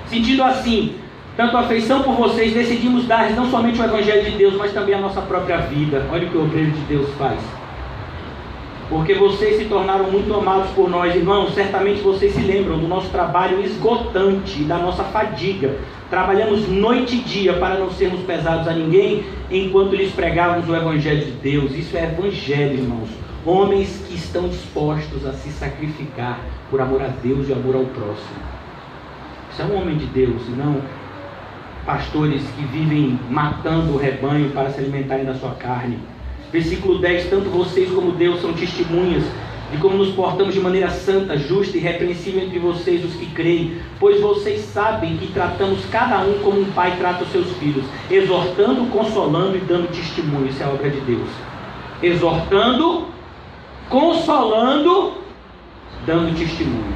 Sentindo assim tanto a afeição por vocês, decidimos dar não somente o Evangelho de Deus, mas também a nossa própria vida. Olha o que o obreiro de Deus faz. Porque vocês se tornaram muito amados por nós, irmãos. Certamente vocês se lembram do nosso trabalho esgotante e da nossa fadiga. Trabalhamos noite e dia para não sermos pesados a ninguém, enquanto lhes pregávamos o Evangelho de Deus. Isso é Evangelho, irmãos. Homens que estão dispostos a se sacrificar por amor a Deus e amor ao próximo. Isso é um homem de Deus, não pastores que vivem matando o rebanho para se alimentarem da sua carne. Versículo 10, tanto vocês como Deus são testemunhas de como nos portamos de maneira santa, justa e repreensível entre vocês, os que creem, pois vocês sabem que tratamos cada um como um pai trata os seus filhos, exortando, consolando e dando testemunho. Isso é a obra de Deus. Exortando, consolando, dando testemunho.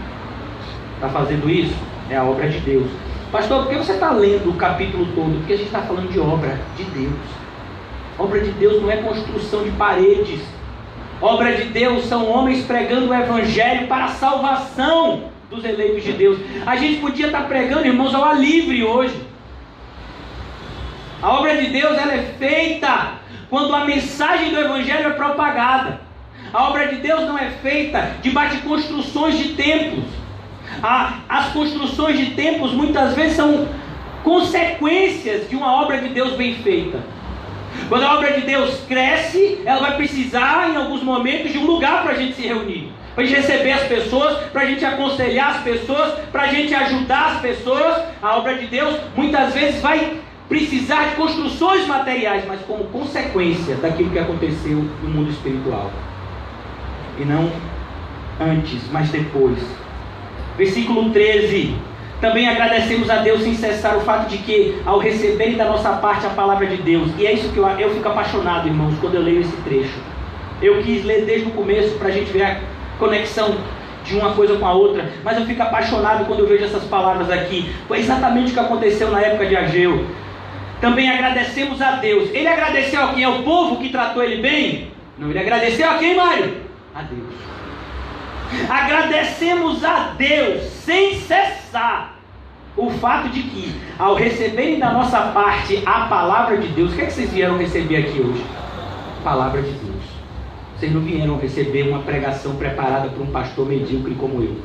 Está fazendo isso? É a obra de Deus. Pastor, por que você está lendo o capítulo todo? Porque a gente está falando de obra de Deus. Obra de Deus não é construção de paredes. Obra de Deus são homens pregando o Evangelho para a salvação dos eleitos de Deus. A gente podia estar pregando, irmãos, ao ar livre hoje. A obra de Deus, ela é feita quando a mensagem do Evangelho é propagada. A obra de Deus não é feita debaixo de construções de templos. As construções de templos muitas vezes são consequências de uma obra de Deus bem feita. Quando a obra de Deus cresce, ela vai precisar em alguns momentos de um lugar para a gente se reunir, para a gente receber as pessoas, para a gente aconselhar as pessoas, para a gente ajudar as pessoas. A obra de Deus muitas vezes vai precisar de construções materiais, mas como consequência daquilo que aconteceu no mundo espiritual. E não antes, mas depois. Versículo 13. Também agradecemos a Deus sem cessar o fato de que, ao receberem da nossa parte a palavra de Deus, e é isso que eu fico apaixonado, irmãos, quando eu leio esse trecho. Eu quis ler desde o começo para a gente ver a conexão de uma coisa com a outra, mas eu fico apaixonado quando eu vejo essas palavras aqui. Foi exatamente o que aconteceu na época de Ageu. Também agradecemos a Deus. Ele agradeceu a quem? Ao povo que tratou ele bem? Não, ele agradeceu a quem, Mário? A Deus. Agradecemos a Deus sem cessar o fato de que, ao receberem da nossa parte a palavra de Deus, o que é que vocês vieram receber aqui hoje? Palavra de Deus. Vocês não vieram receber uma pregação preparada por um pastor medíocre como eu.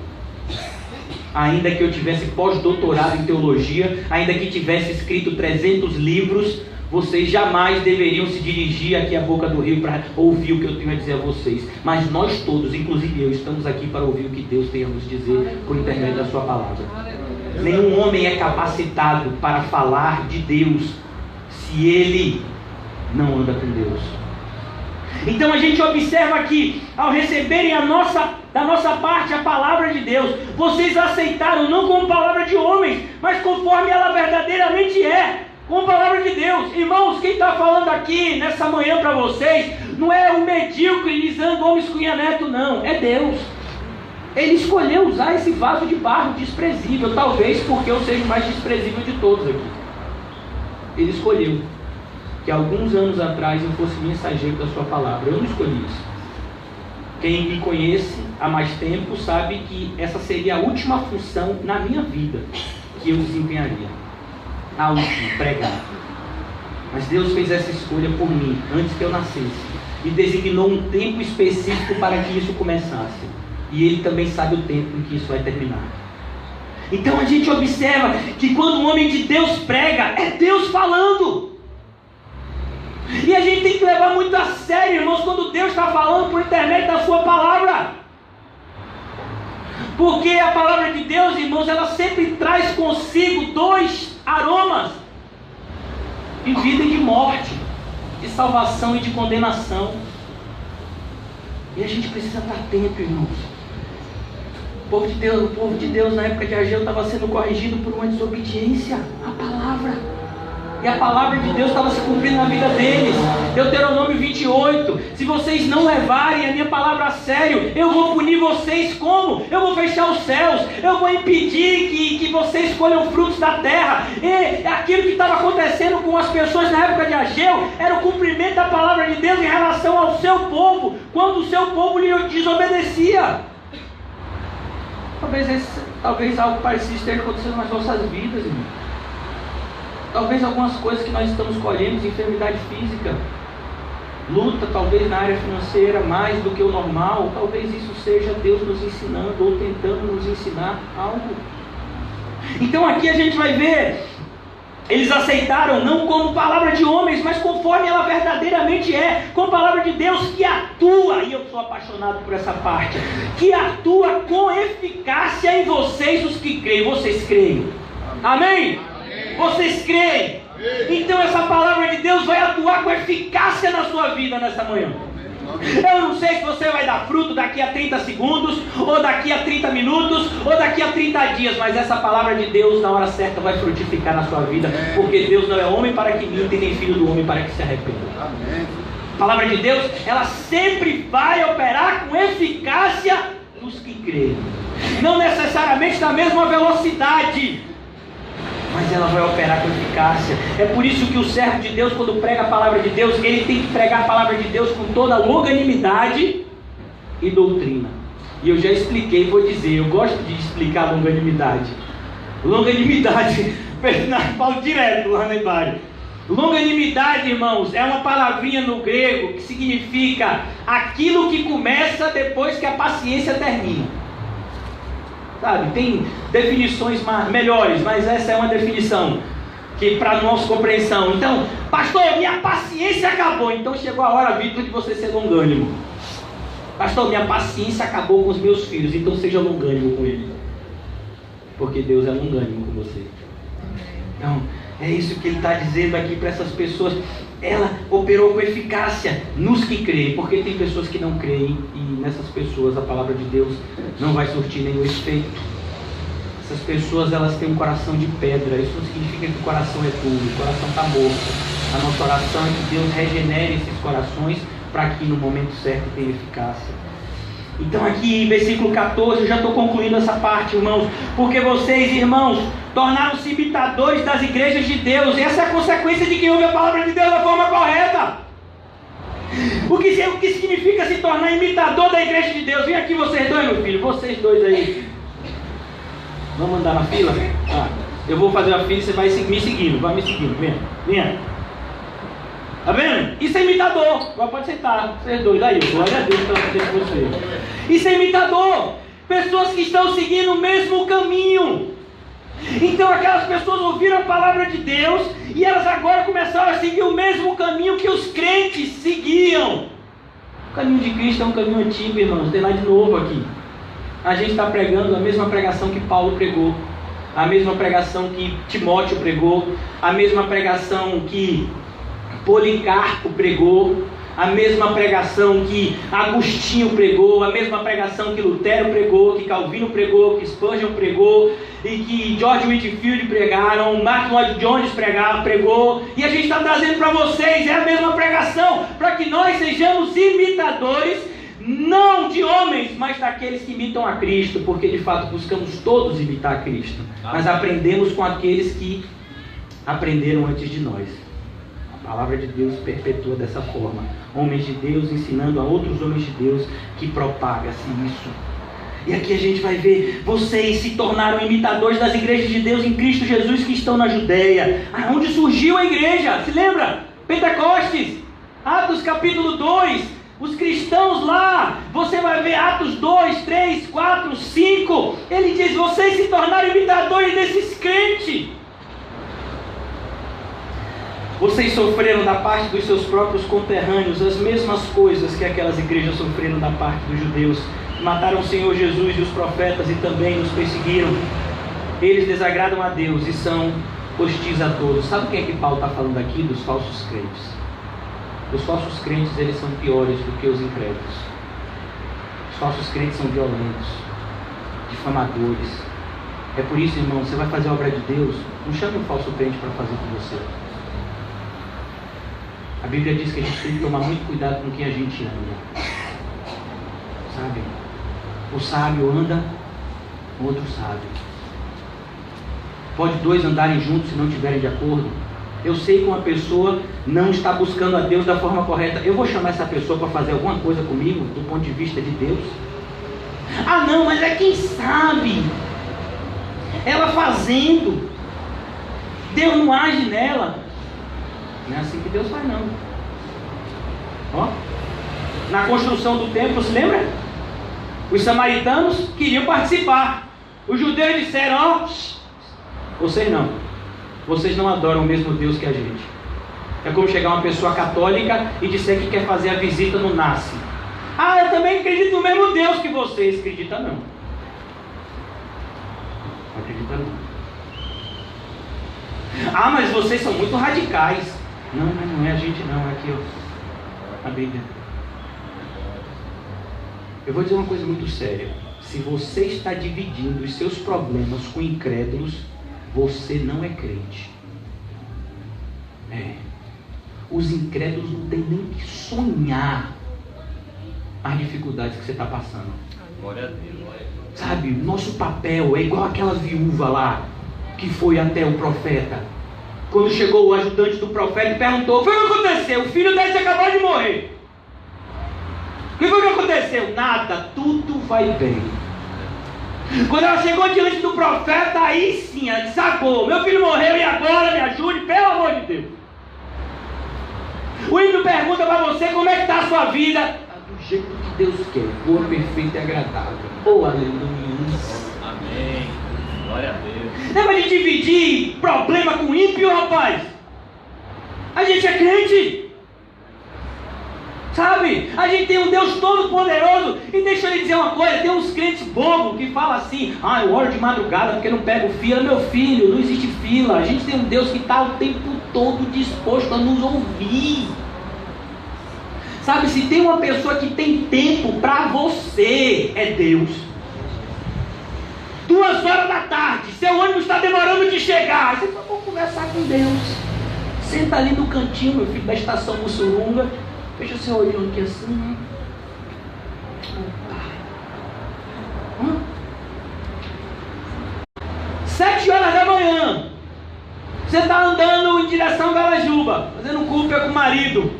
Ainda que eu tivesse pós-doutorado em teologia, ainda que tivesse escrito 300 livros, vocês jamais deveriam se dirigir aqui à boca do rio para ouvir o que eu tenho a dizer a vocês. Mas nós todos, inclusive eu, estamos aqui para ouvir o que Deus tem a nos dizer por intermédio da sua palavra. Nenhum homem é capacitado para falar de Deus se ele não anda com Deus. Então a gente observa que, ao receberem da nossa parte a palavra de Deus, vocês aceitaram não como palavra de homens, mas conforme ela verdadeiramente é, como palavra de Deus. Irmãos, quem está falando aqui nessa manhã para vocês, não é o medíocre Lisandro Gomes Cunha Neto, não, é Deus. Ele escolheu usar esse vaso de barro desprezível, talvez porque eu seja o mais desprezível de todos aqui. Ele escolheu que alguns anos atrás eu fosse mensageiro da sua palavra. Eu não escolhi isso. Quem me conhece há mais tempo sabe que essa seria a última função na minha vida que eu desempenharia. A última, pregar. Mas Deus fez essa escolha por mim, antes que eu nascesse, e designou um tempo específico para que isso começasse. E Ele também sabe o tempo em que isso vai terminar. Então a gente observa que quando um homem de Deus prega, é Deus falando. E a gente tem que levar muito a sério, irmãos, quando Deus está falando por intermédio da sua palavra. Porque a palavra de Deus, irmãos, ela sempre traz consigo dois aromas: de vida e de morte, de salvação e de condenação. E a gente precisa estar atento, irmãos. O povo de Deus na época de Ageu estava sendo corrigido por uma desobediência à palavra. E a palavra de Deus estava se cumprindo na vida deles. Deuteronômio 28. Se vocês não levarem a minha palavra a sério, eu vou punir vocês como? Eu vou fechar os céus. Eu vou impedir que vocês colham frutos da terra. E aquilo que estava acontecendo com as pessoas na época de Ageu era o cumprimento da palavra de Deus em relação ao seu povo, quando o seu povo lhe desobedecia. Talvez algo parecido esteja acontecendo nas nossas vidas, irmão. Talvez algumas coisas que nós estamos colhendo, enfermidade física, luta talvez na área financeira mais do que o normal, talvez isso seja Deus nos ensinando ou tentando nos ensinar algo. Então aqui a gente vai ver, eles aceitaram não como palavra de homens, mas conforme ela verdadeiramente é, como palavra de Deus que atua, e eu sou apaixonado por essa parte, que atua com eficácia em vocês os que creem. Vocês creem? Amém? Vocês creem? Então essa palavra de Deus vai atuar com eficácia na sua vida nessa manhã. Eu não sei se você vai dar fruto daqui a 30 segundos, ou daqui a 30 minutos, ou daqui a 30 dias, mas essa palavra de Deus na hora certa vai frutificar na sua vida, porque Deus não é homem para que minta, nem filho do homem para que se arrependa. A palavra de Deus, ela sempre vai operar com eficácia dos que creem. Não necessariamente na mesma velocidade, mas ela vai operar com eficácia. É por isso que o servo de Deus, quando prega a palavra de Deus, ele tem que pregar a palavra de Deus com toda longanimidade e doutrina. E eu já expliquei, vou dizer, eu gosto de explicar longanimidade. Longanimidade, falo direto lá na Ibária. Longanimidade, irmãos, é uma palavrinha no grego que significa aquilo que começa depois que a paciência termina. Sabe, tem definições melhores, mas essa é uma definição que para nossa compreensão. Então, pastor, minha paciência acabou. Então chegou a hora, Vitor, de você ser longânimo. Pastor, minha paciência acabou com os meus filhos, então seja longânimo com eles. Porque Deus é longânimo com você. Então, é isso que ele está dizendo aqui para essas pessoas. Ela operou com eficácia nos que creem, porque tem pessoas que não creem, e nessas pessoas a palavra de Deus não vai surtir nenhum efeito. Essas pessoas, elas têm um coração de pedra. Isso não significa que o coração é duro, o coração está morto. A nossa oração é que Deus regenere esses corações para que no momento certo tenha eficácia. Então aqui em versículo 14, eu já estou concluindo essa parte, irmãos. Porque vocês, irmãos, tornaram-se imitadores das igrejas de Deus. E essa é a consequência de quem ouve a palavra de Deus da forma correta. O que significa se tornar imitador da igreja de Deus? Vem aqui vocês dois, meu filho, vocês dois aí. Vamos andar na fila? Eu vou fazer a fila e você vai me seguindo. Vai me seguindo, venha. Tá vendo? Isso é imitador. Agora pode sentar, vocês dois. Aí, glória a Deus pela presença de vocês. Isso é imitador. Pessoas que estão seguindo o mesmo caminho. Então aquelas pessoas ouviram a palavra de Deus e elas agora começaram a seguir o mesmo caminho que os crentes seguiam. O caminho de Cristo é um caminho antigo, irmãos. Não tem nada de novo aqui. A gente está pregando a mesma pregação que Paulo pregou, a mesma pregação que Timóteo pregou, a mesma pregação que Policarpo pregou, a mesma pregação que Agostinho pregou, a mesma pregação que Lutero pregou, que Calvino pregou, que Spurgeon pregou, e que George Whitefield pregaram, Martin Lloyd Jones pregou, e a gente está trazendo para vocês, é a mesma pregação, para que nós sejamos imitadores, não de homens, mas daqueles que imitam a Cristo, porque de fato buscamos todos imitar a Cristo, mas aprendemos com aqueles que aprenderam antes de nós. A palavra de Deus perpetua dessa forma. Homens de Deus ensinando a outros homens de Deus, que propaga-se isso. E aqui a gente vai ver, vocês se tornaram imitadores das igrejas de Deus em Cristo Jesus que estão na Judéia. Onde surgiu a igreja? Se lembra? Pentecostes, Atos capítulo 2, os cristãos lá, você vai ver Atos 2, 3, 4, 5, ele diz, vocês se tornaram imitadores desses crentes. Vocês sofreram da parte dos seus próprios conterrâneos as mesmas coisas que aquelas igrejas sofreram da parte dos judeus. Mataram o Senhor Jesus e os profetas e também nos perseguiram. Eles desagradam a Deus e são hostis a todos. Sabe o que é que Paulo está falando aqui? Dos falsos crentes. Os falsos crentes, eles são piores do que os incrédulos. Os falsos crentes são violentos, difamadores. É por isso, irmão, você vai fazer a obra de Deus, não chame o falso crente para fazer com você. A Bíblia diz que a gente tem que tomar muito cuidado com quem a gente anda. Sabe? O sábio anda, o outro sábio. Pode dois andarem juntos se não estiverem de acordo. Eu sei que uma pessoa não está buscando a Deus da forma correta. Eu vou chamar essa pessoa para fazer alguma coisa comigo, do ponto de vista de Deus? Ah não, mas é quem sabe. Ela fazendo, Deus não age nela. Não é assim que Deus faz, não. Ó, na construção do templo, se lembra? Os samaritanos queriam participar. Os judeus disseram, ó, vocês não. Vocês não adoram o mesmo Deus que a gente. É como chegar uma pessoa católica e disser que quer fazer a visita no NASCE. Ah, eu também acredito no mesmo Deus que vocês. Acredita não. Não acredita não. Ah, mas vocês são muito radicais. Não, mas não é a gente não, é aqui ó, a Bíblia. Eu vou dizer uma coisa muito séria. Se você está dividindo os seus problemas com incrédulos, você não é crente. Os incrédulos não têm nem que sonhar as dificuldades que você está passando. Glória a Deus. Sabe, nosso papel é igual aquela viúva lá, que foi até o profeta. Quando chegou o ajudante do profeta e perguntou, o que aconteceu? O filho dele acabou de morrer. O que foi que aconteceu? Nada, tudo vai bem. Quando ela chegou diante do profeta, aí sim, ela desagou. Meu filho morreu e agora me ajude, pelo amor de Deus. O ímpio pergunta para você como é que está a sua vida. Do jeito que Deus quer, boa, perfeita e agradável. Oh, aleluia. Amém. Glória a Deus. Lembra de dividir problema com ímpio, rapaz? A gente é crente. Sabe? A gente tem um Deus todo poderoso. E deixa eu lhe dizer uma coisa, tem uns crentes bobos que falam assim: ah, eu oro de madrugada porque não pego fila. Meu filho, não existe fila. A gente tem um Deus que está o tempo todo disposto a nos ouvir. Sabe, se tem uma pessoa que tem tempo para você, é Deus. 2 horas da tarde, seu ônibus está demorando de chegar. Você fala, vou conversar com Deus. Senta ali no cantinho, meu filho, da estação Mussurunga. Fecha seu olhinho aqui assim, né? 7 horas da manhã. Você está andando em direção a Garajuba, fazendo culpa com o marido.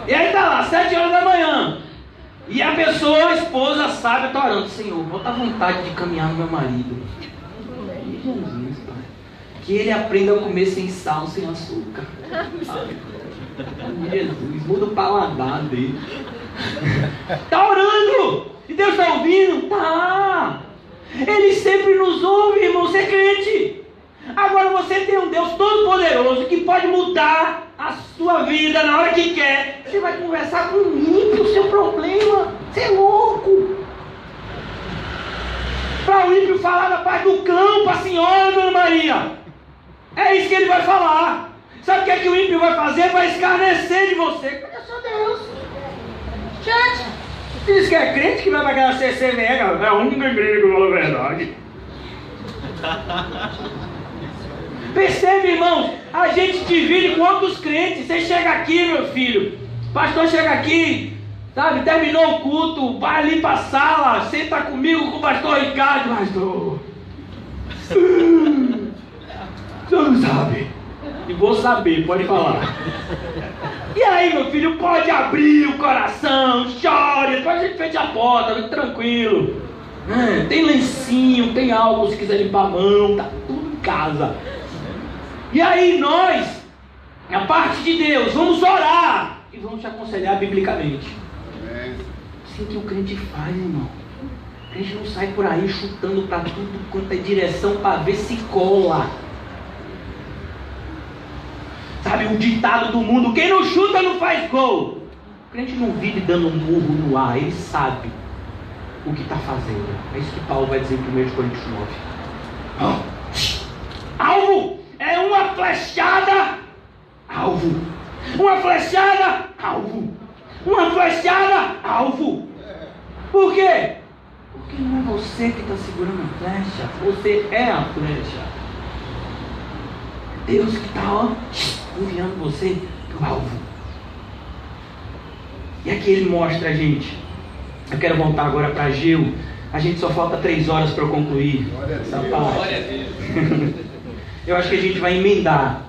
E aí tá lá, 7 horas da manhã. E a pessoa, a esposa, sabe, está orando: Senhor, bota a vontade de caminhar no meu marido. E Jesus, Pai, que ele aprenda a comer sem sal, sem açúcar. Jesus, muda o paladar dele. Está orando. E Deus está ouvindo? Tá. Ele sempre nos ouve, irmão. Você é crente. Agora você tem um Deus todo poderoso que pode mudar a sua vida na hora que quer. Você vai conversar com o ímpio o seu problema. Você é louco. Para o ímpio falar da paz do cão para a senhora, dona Maria. É isso que ele vai falar. Sabe o que o ímpio vai fazer? Vai escarnecer de você. Cadê o seu Deus? Gente, você diz que é crente que vai para aquela CCVE, é a única igreja que fala a verdade. Percebe, irmãos? A gente divide com outros crentes. Você chega aqui, meu filho. O pastor chega aqui, sabe? Terminou o culto, vai ali para a sala, senta comigo com o pastor Ricardo. Pastor, o senhor não sabe. E vou saber, pode falar. E aí, meu filho, pode abrir o coração, chore, depois a gente fecha a porta, fica tranquilo. Tem lencinho, tem álcool se quiser limpar a mão, tá tudo em casa. E aí nós, a parte de Deus, vamos orar e vamos te aconselhar biblicamente. Assim que o crente faz, irmão. O crente não sai por aí chutando para tudo quanto é direção para ver se cola. Sabe o ditado do mundo: quem não chuta não faz gol. O crente não vive dando um murro no ar, ele sabe o que está fazendo. É isso que Paulo vai dizer em 1 Coríntios 9. Alvo é uma flechada, alvo. Uma flechada, alvo. Uma flechada, alvo. Por quê? Porque não é você que está segurando a flecha, você é a flecha. Deus que está enviando você para o alvo. E aqui ele mostra a gente. Eu quero voltar agora para Ageu. A gente só falta 3 horas para eu concluir essa parte. Eu acho que a gente vai emendar.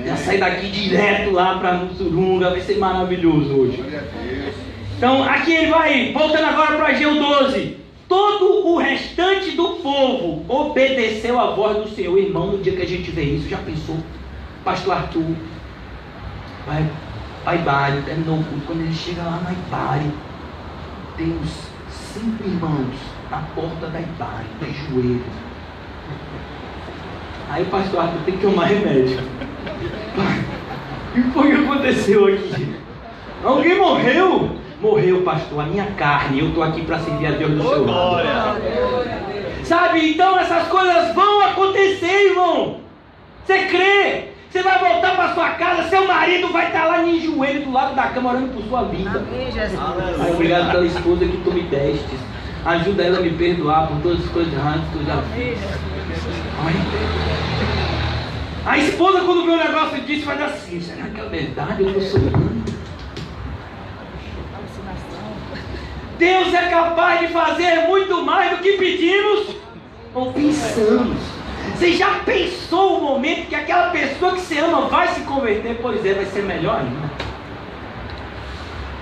Já sair daqui direto lá para Mussurunga. Vai ser maravilhoso hoje. Então aqui ele vai, voltando agora para Ageu 12. Todo o restante do povo obedeceu à voz do Senhor. Irmão, no dia que a gente vê isso, já pensou? Pastor Arthur vai para Ibari, terminou o culto. Quando ele chega lá na Ibari, tem uns 5 irmãos na porta da Ibari, de joelho. Aí o pastor Arthur tem que tomar remédio. O que foi que aconteceu aqui? Alguém morreu? Morreu, pastor, a minha carne. Eu estou aqui para servir a Deus do seu lado. Sabe, então essas coisas vão acontecer, irmão. Você crê? Você vai voltar para sua casa, seu marido vai estar lá em joelho do lado da cama orando por sua vida. Amém, Jesus. Ai, obrigado pela esposa que tu me deste. Ajuda ela a me perdoar por todas as coisas erradas que eu já fiz. Ai. A esposa, quando vê um negócio disso, faz assim: será que é verdade? Eu estou sonhando. Deus é capaz de fazer muito mais do que pedimos ou pensamos. Você já pensou o momento que aquela pessoa que você ama vai se converter? Pois é, vai ser melhor ainda.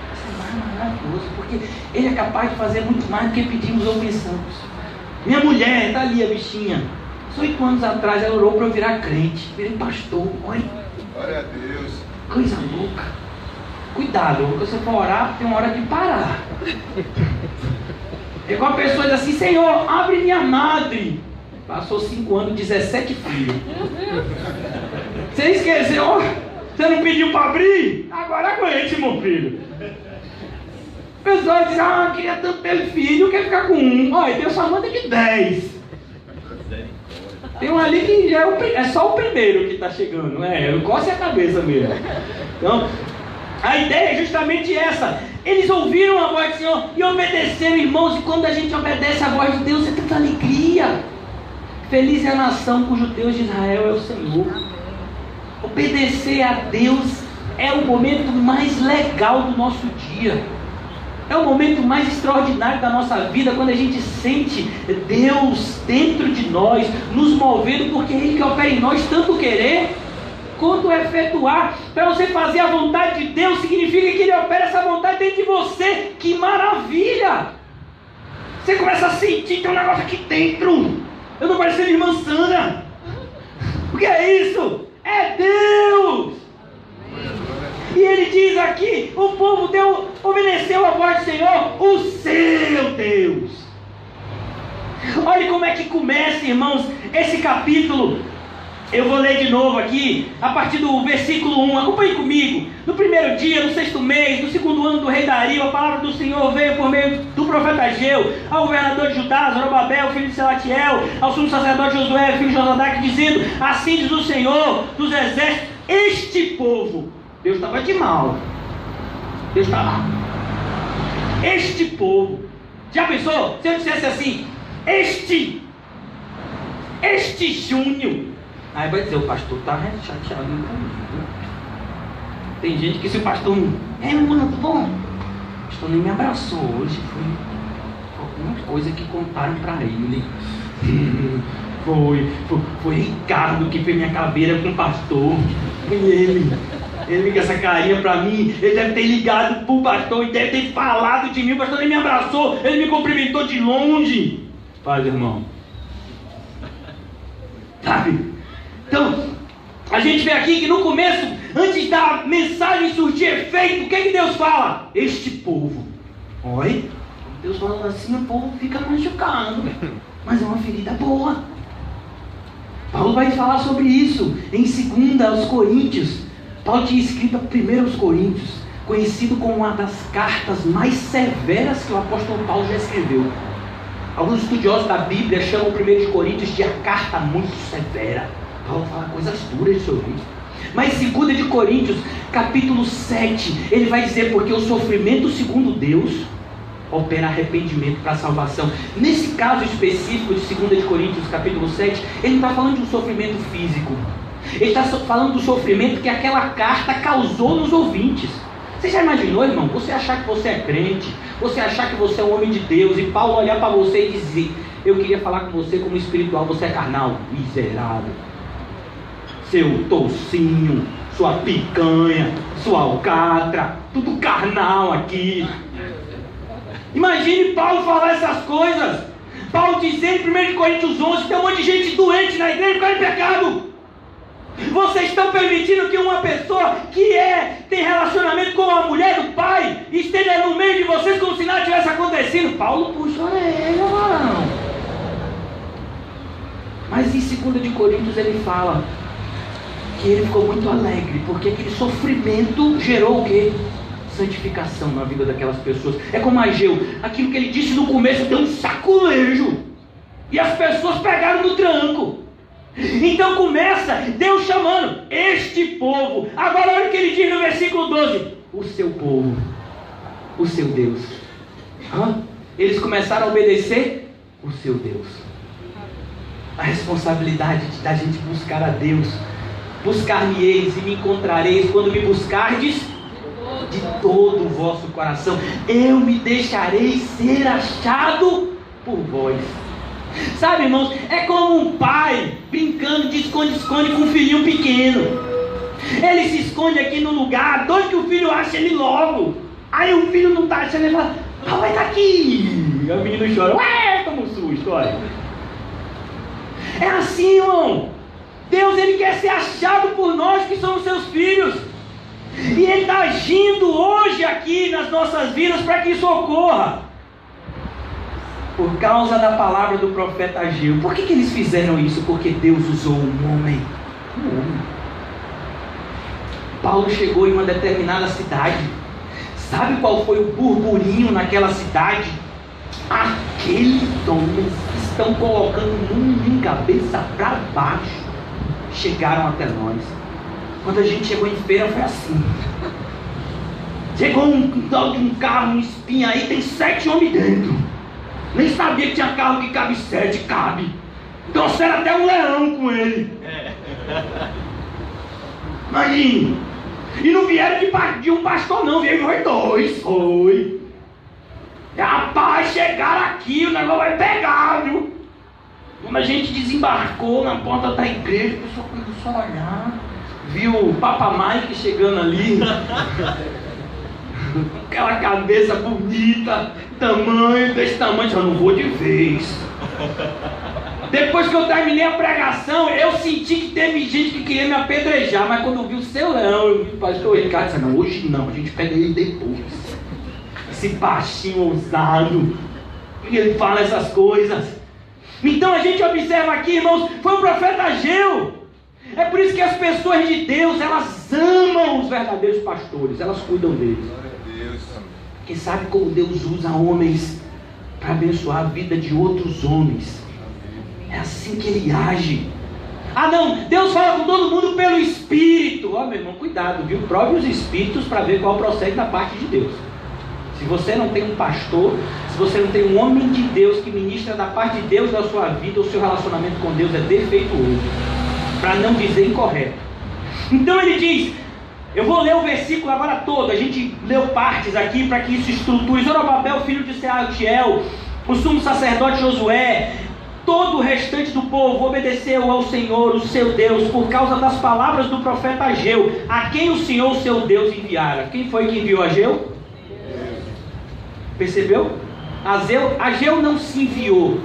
Vai ser maravilhoso, porque Ele é capaz de fazer muito mais do que pedimos ou pensamos. Minha mulher, está ali a bichinha. 8 anos atrás ela orou para eu virar crente. Virei pastor. Olha. Glória a Deus. Coisa louca. Cuidado, quando você for orar, tem uma hora de parar. É igual a pessoa diz assim: Senhor, abre minha madre. Passou 5 anos, 17 filhos. Você esqueceu? Você não pediu para abrir? Agora aguente, meu filho. O pessoal diz: ah, queria tanto ter filho, quer ficar com um. Olha, Deus só manda de 10. Tem um ali que já é só o primeiro que está chegando. Não coce a cabeça mesmo. Então, a ideia é justamente essa. Eles ouviram a voz do Senhor e obedeceram, irmãos. E quando a gente obedece a voz de Deus, é tanta alegria. Feliz é a nação cujo Deus de Israel é o Senhor. Obedecer a Deus é o momento mais legal do nosso dia. É o momento mais extraordinário da nossa vida, quando a gente sente Deus dentro de nós, nos movendo, porque é Ele que opera em nós tanto querer quanto efetuar. Para você fazer a vontade de Deus, significa que Ele opera essa vontade dentro de você. Que maravilha! Você começa a sentir, tem um negócio aqui dentro. Eu estou parecendo irmã Sandra. O que é isso? É Deus! E ele diz aqui: o povo obedeceu a voz do Senhor, o seu Deus. Olha como é que começa, irmãos, esse capítulo. Eu vou ler de novo aqui, a partir do versículo 1, acompanhe comigo. No primeiro dia, no 6º mês, no 2º ano do rei Dario, a palavra do Senhor veio por meio do profeta Ageu, ao governador de Judá, Zorobabel, filho de Selatiel, ao sumo sacerdote Josué, filho de Josadaque, dizendo: assim diz o Senhor dos exércitos, este povo. Deus estava de mal. Deus estava. Este povo. Já pensou? Se eu dissesse assim: este Júnior. Aí vai dizer: o pastor está chateado comigo. Tem gente que, se o pastor não... mano, tudo bom? O pastor nem me abraçou hoje. Foi alguma coisa que contaram para ele. Foi Ricardo que fez minha caveira com o pastor. Foi ele. Ele liga essa carinha pra mim. Ele deve ter ligado pro pastor e deve ter falado de mim. O pastor nem me abraçou, ele me cumprimentou de longe. Paz, irmão. Sabe? Então, a gente vê aqui que no começo, antes da mensagem surtir efeito, o que que Deus fala? Este povo. Olha, Deus falando assim, o povo fica machucado. Mas é uma ferida boa. Paulo vai falar sobre isso em 2 aos Coríntios. Paulo tinha escrito a 1 aos Coríntios, conhecido como uma das cartas mais severas que o apóstolo Paulo já escreveu. Alguns estudiosos da Bíblia chamam 1 Coríntios de a carta muito severa. Paulo fala coisas duras de ouvir. Mas 2 Coríntios, capítulo 7, ele vai dizer: porque o sofrimento segundo Deus opera arrependimento para a salvação. Nesse caso específico de 2 Coríntios, capítulo 7, ele não está falando de um sofrimento físico. Ele está falando do sofrimento que aquela carta causou nos ouvintes. Você já imaginou, irmão? Você achar que você é crente, você achar que você é um homem de Deus, e Paulo olhar para você e dizer: eu queria falar com você como espiritual, você é carnal, miserável, seu toucinho, sua picanha, sua alcatra, tudo carnal aqui. Imagine Paulo falar essas coisas. Paulo dizer em 1 Coríntios 11 que tem um monte de gente doente na igreja por causa de pecado. Vocês estão permitindo que uma pessoa que tem relacionamento com a mulher do pai esteja no meio de vocês como se nada tivesse acontecido? Paulo puxa a orelha, mano. Mas em 2 Coríntios ele fala que ele ficou muito alegre, porque aquele sofrimento gerou o quê? Santificação na vida daquelas pessoas. É como Ageu, aquilo que ele disse no começo deu um saculejo, e as pessoas pegaram no tranco. Então começa Deus chamando este povo. Agora olha o que ele diz no versículo 12: o seu povo, o seu Deus. Eles começaram a obedecer o seu Deus. A responsabilidade da gente buscar a Deus. Buscar-me-eis e me encontrareis quando me buscardes de todo o vosso coração. Eu me deixarei ser achado por vós. Sabe, irmãos, é como um pai brincando de esconde-esconde com um filhinho pequeno. Ele se esconde aqui no lugar, doido que o filho acha ele logo. Aí o filho não está achando, ele fala: papai está aqui. Aí o menino chora: ué, toma um susto, olha. É assim, irmão. Deus, Ele quer ser achado por nós que somos seus filhos. E Ele está agindo hoje aqui nas nossas vidas para que isso ocorra. Por causa da palavra do profeta Ageu. Por que eles fizeram isso? Porque Deus usou um homem. Paulo chegou em uma determinada cidade. Sabe qual foi o burburinho naquela cidade? Aqueles homens estão colocando o mundo em cabeça para baixo. Chegaram até nós. Quando a gente chegou em feira foi assim. Chegou um carro, um espinha aí, tem 7 homens dentro. Nem sabia que tinha carro que cabe 7, cabe. Trouxeram até um leão com ele. Imagina. E não vieram de um pastor não, vieram foi 2, foi. Rapaz, chegaram aqui, o negócio vai pegar, viu? Quando a gente desembarcou na porta da igreja, o pessoal começou a olhar. Viu o Papa Mike chegando ali. Aquela cabeça bonita, tamanho, desse tamanho, eu não vou de vez. Depois que eu terminei a pregação, eu senti que teve gente que queria me apedrejar, mas quando eu vi o seu leão, eu vi o pastor Ricardo disse, não, hoje não, a gente pega ele depois. Esse baixinho ousado, e ele fala essas coisas. Então a gente observa aqui, irmãos, foi o profeta Ageu. É por isso que as pessoas de Deus, elas amam os verdadeiros pastores, elas cuidam deles. Porque sabe como Deus usa homens para abençoar a vida de outros homens. É assim que Ele age. Não, Deus fala com todo mundo pelo Espírito. Meu irmão, cuidado, viu? Prove os Espíritos para ver qual procede da parte de Deus. Se você não tem um pastor, se você não tem um homem de Deus que ministra da parte de Deus na sua vida, o seu relacionamento com Deus é defeituoso, para não dizer incorreto. Então ele diz, eu vou ler o versículo agora todo, a gente leu partes aqui para que isso estruture. Zorobabel, filho de Sealtiel, o sumo sacerdote Josué, todo o restante do povo obedeceu ao Senhor, o seu Deus, por causa das palavras do profeta Ageu, a quem o Senhor, o seu Deus, enviara. Quem foi que enviou Ageu? Percebeu? Ageu não se enviou.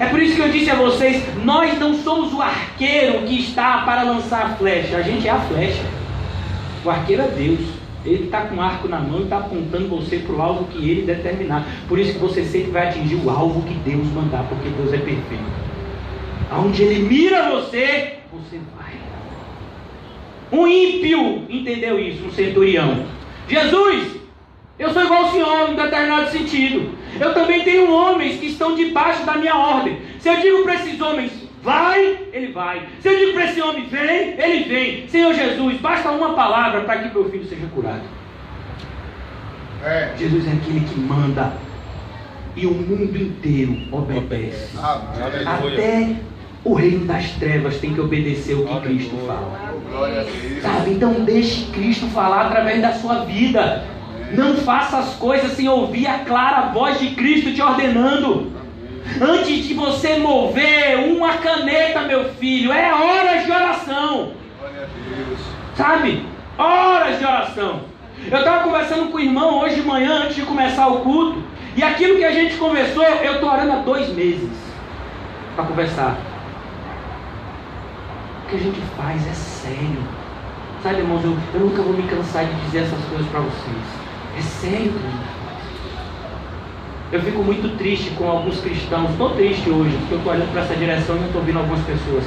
É por isso que eu disse a vocês, nós não somos o arqueiro que está para lançar a flecha, a gente é a flecha. O arqueiro é Deus. Ele está com o arco na mão e está apontando você para o alvo que Ele determinar. Por isso que você sempre vai atingir o alvo que Deus mandar, porque Deus é perfeito. Aonde Ele mira você, você vai. Um ímpio entendeu isso, um centurião. Jesus, eu sou igual ao Senhor em determinado sentido. Eu também tenho homens que estão debaixo da minha ordem. Se eu digo para esses homens, vai, ele vai. Se eu digo para esse homem, vem, ele vem. Senhor Jesus, basta uma palavra para que meu filho seja curado. Jesus é aquele que manda. E o mundo inteiro obedece. Até o reino das trevas tem que obedecer o que Cristo fala. Sabe? Então deixe Cristo falar através da sua vida. Não faça as coisas sem ouvir a clara voz de Cristo te ordenando. Antes de você mover uma caneta, meu filho, é horas de oração. Sabe? Horas de oração. Eu estava conversando com o irmão hoje de manhã, antes de começar o culto. E aquilo que a gente conversou, eu estou orando há 2 meses para conversar. O que a gente faz é sério. Sabe, irmãos, eu nunca vou me cansar de dizer essas coisas para vocês. É sério, cara. Eu fico muito triste com alguns cristãos. Estou triste hoje, porque eu estou olhando para essa direção e não estou vendo algumas pessoas.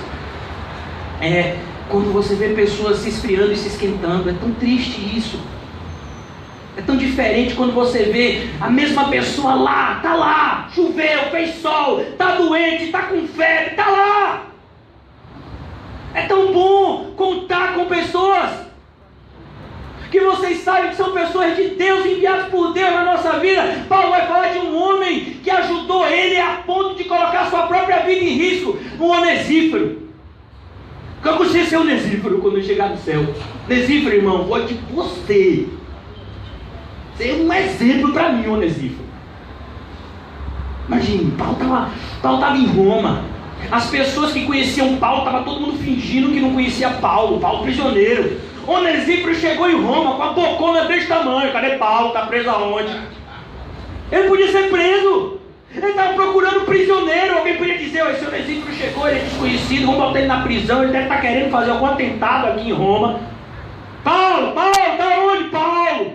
Quando você vê pessoas se esfriando e se esquentando, é tão triste isso. É tão diferente quando você vê a mesma pessoa lá, tá lá, choveu, fez sol, tá doente, tá com febre, tá lá. É tão bom contar com pessoas que vocês sabem que são pessoas de Deus, enviadas por Deus na nossa vida. Paulo vai falar de um homem que ajudou ele a ponto de colocar a sua própria vida em risco, um Onesíforo. Eu gostei de ser Onesíforo quando eu chegar no céu. Onesíforo, irmão, vou de você ser um exemplo para mim, Onesíforo. Imagine, Paulo estava em Roma. As pessoas que conheciam Paulo, estava todo mundo fingindo que não conhecia Paulo prisioneiro. Onesíforo chegou em Roma com a bocona desse tamanho. Cadê Paulo? Está preso aonde? Ele podia ser preso. Ele estava procurando um prisioneiro. Alguém podia dizer: esse Onesíforo chegou, ele é desconhecido, vamos botar ele na prisão, ele deve estar querendo fazer algum atentado aqui em Roma. Paulo, da onde Paulo?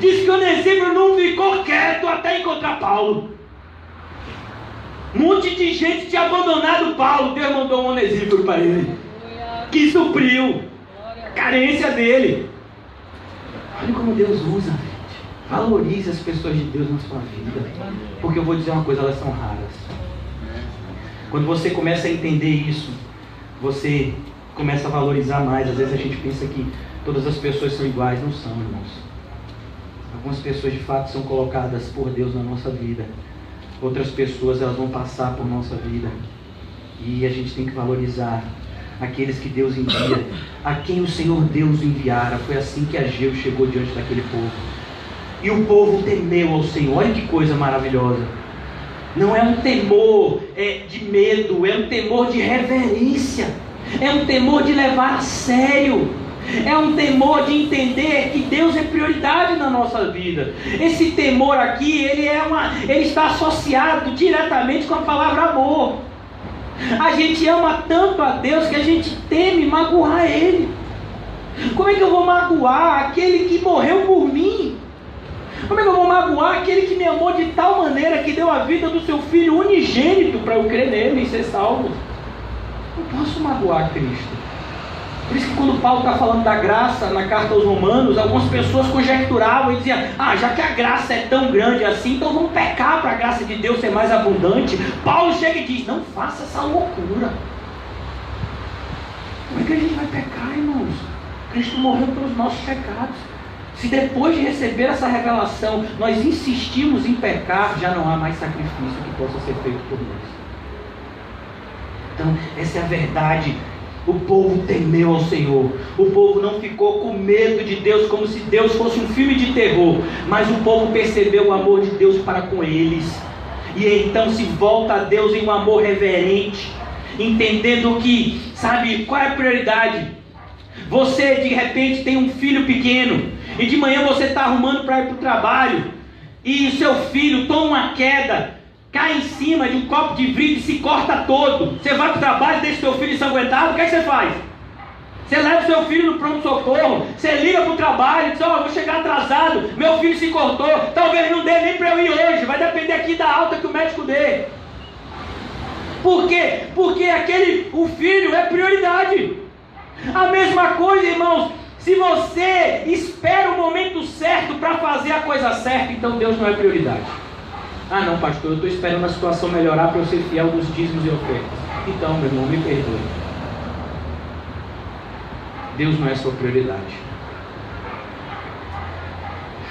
Diz que o Onesíforo não ficou quieto até encontrar Paulo. Um monte de gente tinha abandonado Paulo. Deus mandou um Onesíforo para ele, que supriu a carência dele. Olha como Deus usa, gente. Valorize as pessoas de Deus na sua vida. Porque eu vou dizer uma coisa, elas são raras. Quando você começa a entender isso, você começa a valorizar mais. Às vezes a gente pensa que todas as pessoas são iguais. Não são, irmãos. Algumas pessoas de fato são colocadas por Deus na nossa vida. Outras pessoas, elas vão passar por nossa vida. E a gente tem que valorizar aqueles que Deus envia, a quem o Senhor Deus enviara. Foi assim que Ageu chegou diante daquele povo. E o povo temeu ao Senhor. Olha que coisa maravilhosa. Não é um temor de medo, é um temor de reverência. É um temor de levar a sério. É um temor de entender que Deus é prioridade na nossa vida. Esse temor aqui, ele está associado diretamente com a palavra amor. A gente ama tanto a Deus que a gente teme magoar Ele. Como é que eu vou magoar aquele que morreu por mim? Como é que eu vou magoar aquele que me amou de tal maneira que deu a vida do seu Filho unigênito para eu crer nele e ser salvo? Não posso magoar Cristo. Por isso que quando Paulo está falando da graça na carta aos Romanos, algumas pessoas conjecturavam e diziam: já que a graça é tão grande assim, então vamos pecar para a graça de Deus ser mais abundante. Paulo chega e diz: não faça essa loucura. Como é que a gente vai pecar, irmãos? Cristo morreu pelos nossos pecados. Se depois de receber essa revelação nós insistimos em pecar, já não há mais sacrifício que possa ser feito por nós. Então, essa é a verdade. O povo temeu ao Senhor. O povo não ficou com medo de Deus como se Deus fosse um filme de terror. Mas o povo percebeu o amor de Deus para com eles. E então se volta a Deus em um amor reverente, entendendo que, sabe, qual é a prioridade? Você de repente tem um filho pequeno e de manhã você está arrumando para ir para o trabalho e o seu filho toma uma queda, cai em cima de um copo de vidro e se corta todo. Você vai para o trabalho, deixa o seu filho ensanguentado, o que é que você faz? Você leva o seu filho no pronto-socorro, você liga para o trabalho e diz: vou chegar atrasado, meu filho se cortou, talvez não dê nem para eu ir hoje, vai depender aqui da alta que o médico dê. Por quê? Porque o filho é prioridade. A mesma coisa, irmãos, se você espera o momento certo para fazer a coisa certa, então Deus não é prioridade. Não, pastor, eu estou esperando a situação melhorar para eu ser fiel nos dízimos e ofertas. Então, meu irmão, me perdoe. Deus não é sua prioridade.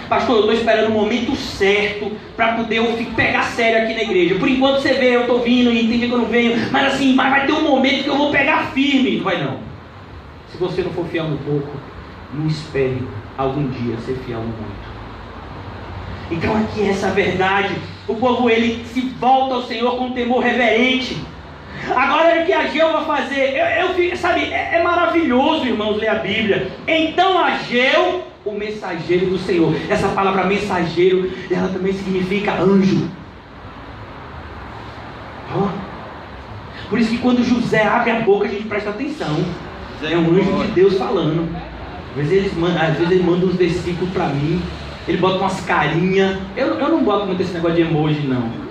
Pastor, eu estou esperando o momento certo para poder eu pegar sério aqui na igreja. Por enquanto você vê, eu estou vindo e tem dia que eu não venho, mas vai ter um momento que eu vou pegar firme. Não vai não. Se você não for fiel no pouco, não espere algum dia ser fiel no muito. Então aqui é essa verdade. O povo, ele se volta ao Senhor com um temor reverente. Agora olha o que Ageu vai fazer. É maravilhoso, irmãos, ler a Bíblia. Então Ageu, o mensageiro do Senhor. Essa palavra mensageiro, ela também significa anjo. Por isso que quando José abre a boca, a gente presta atenção. É um anjo de Deus falando. Às vezes ele manda uns versículos para mim. Ele bota umas carinhas. Eu não boto muito esse negócio de emoji, não.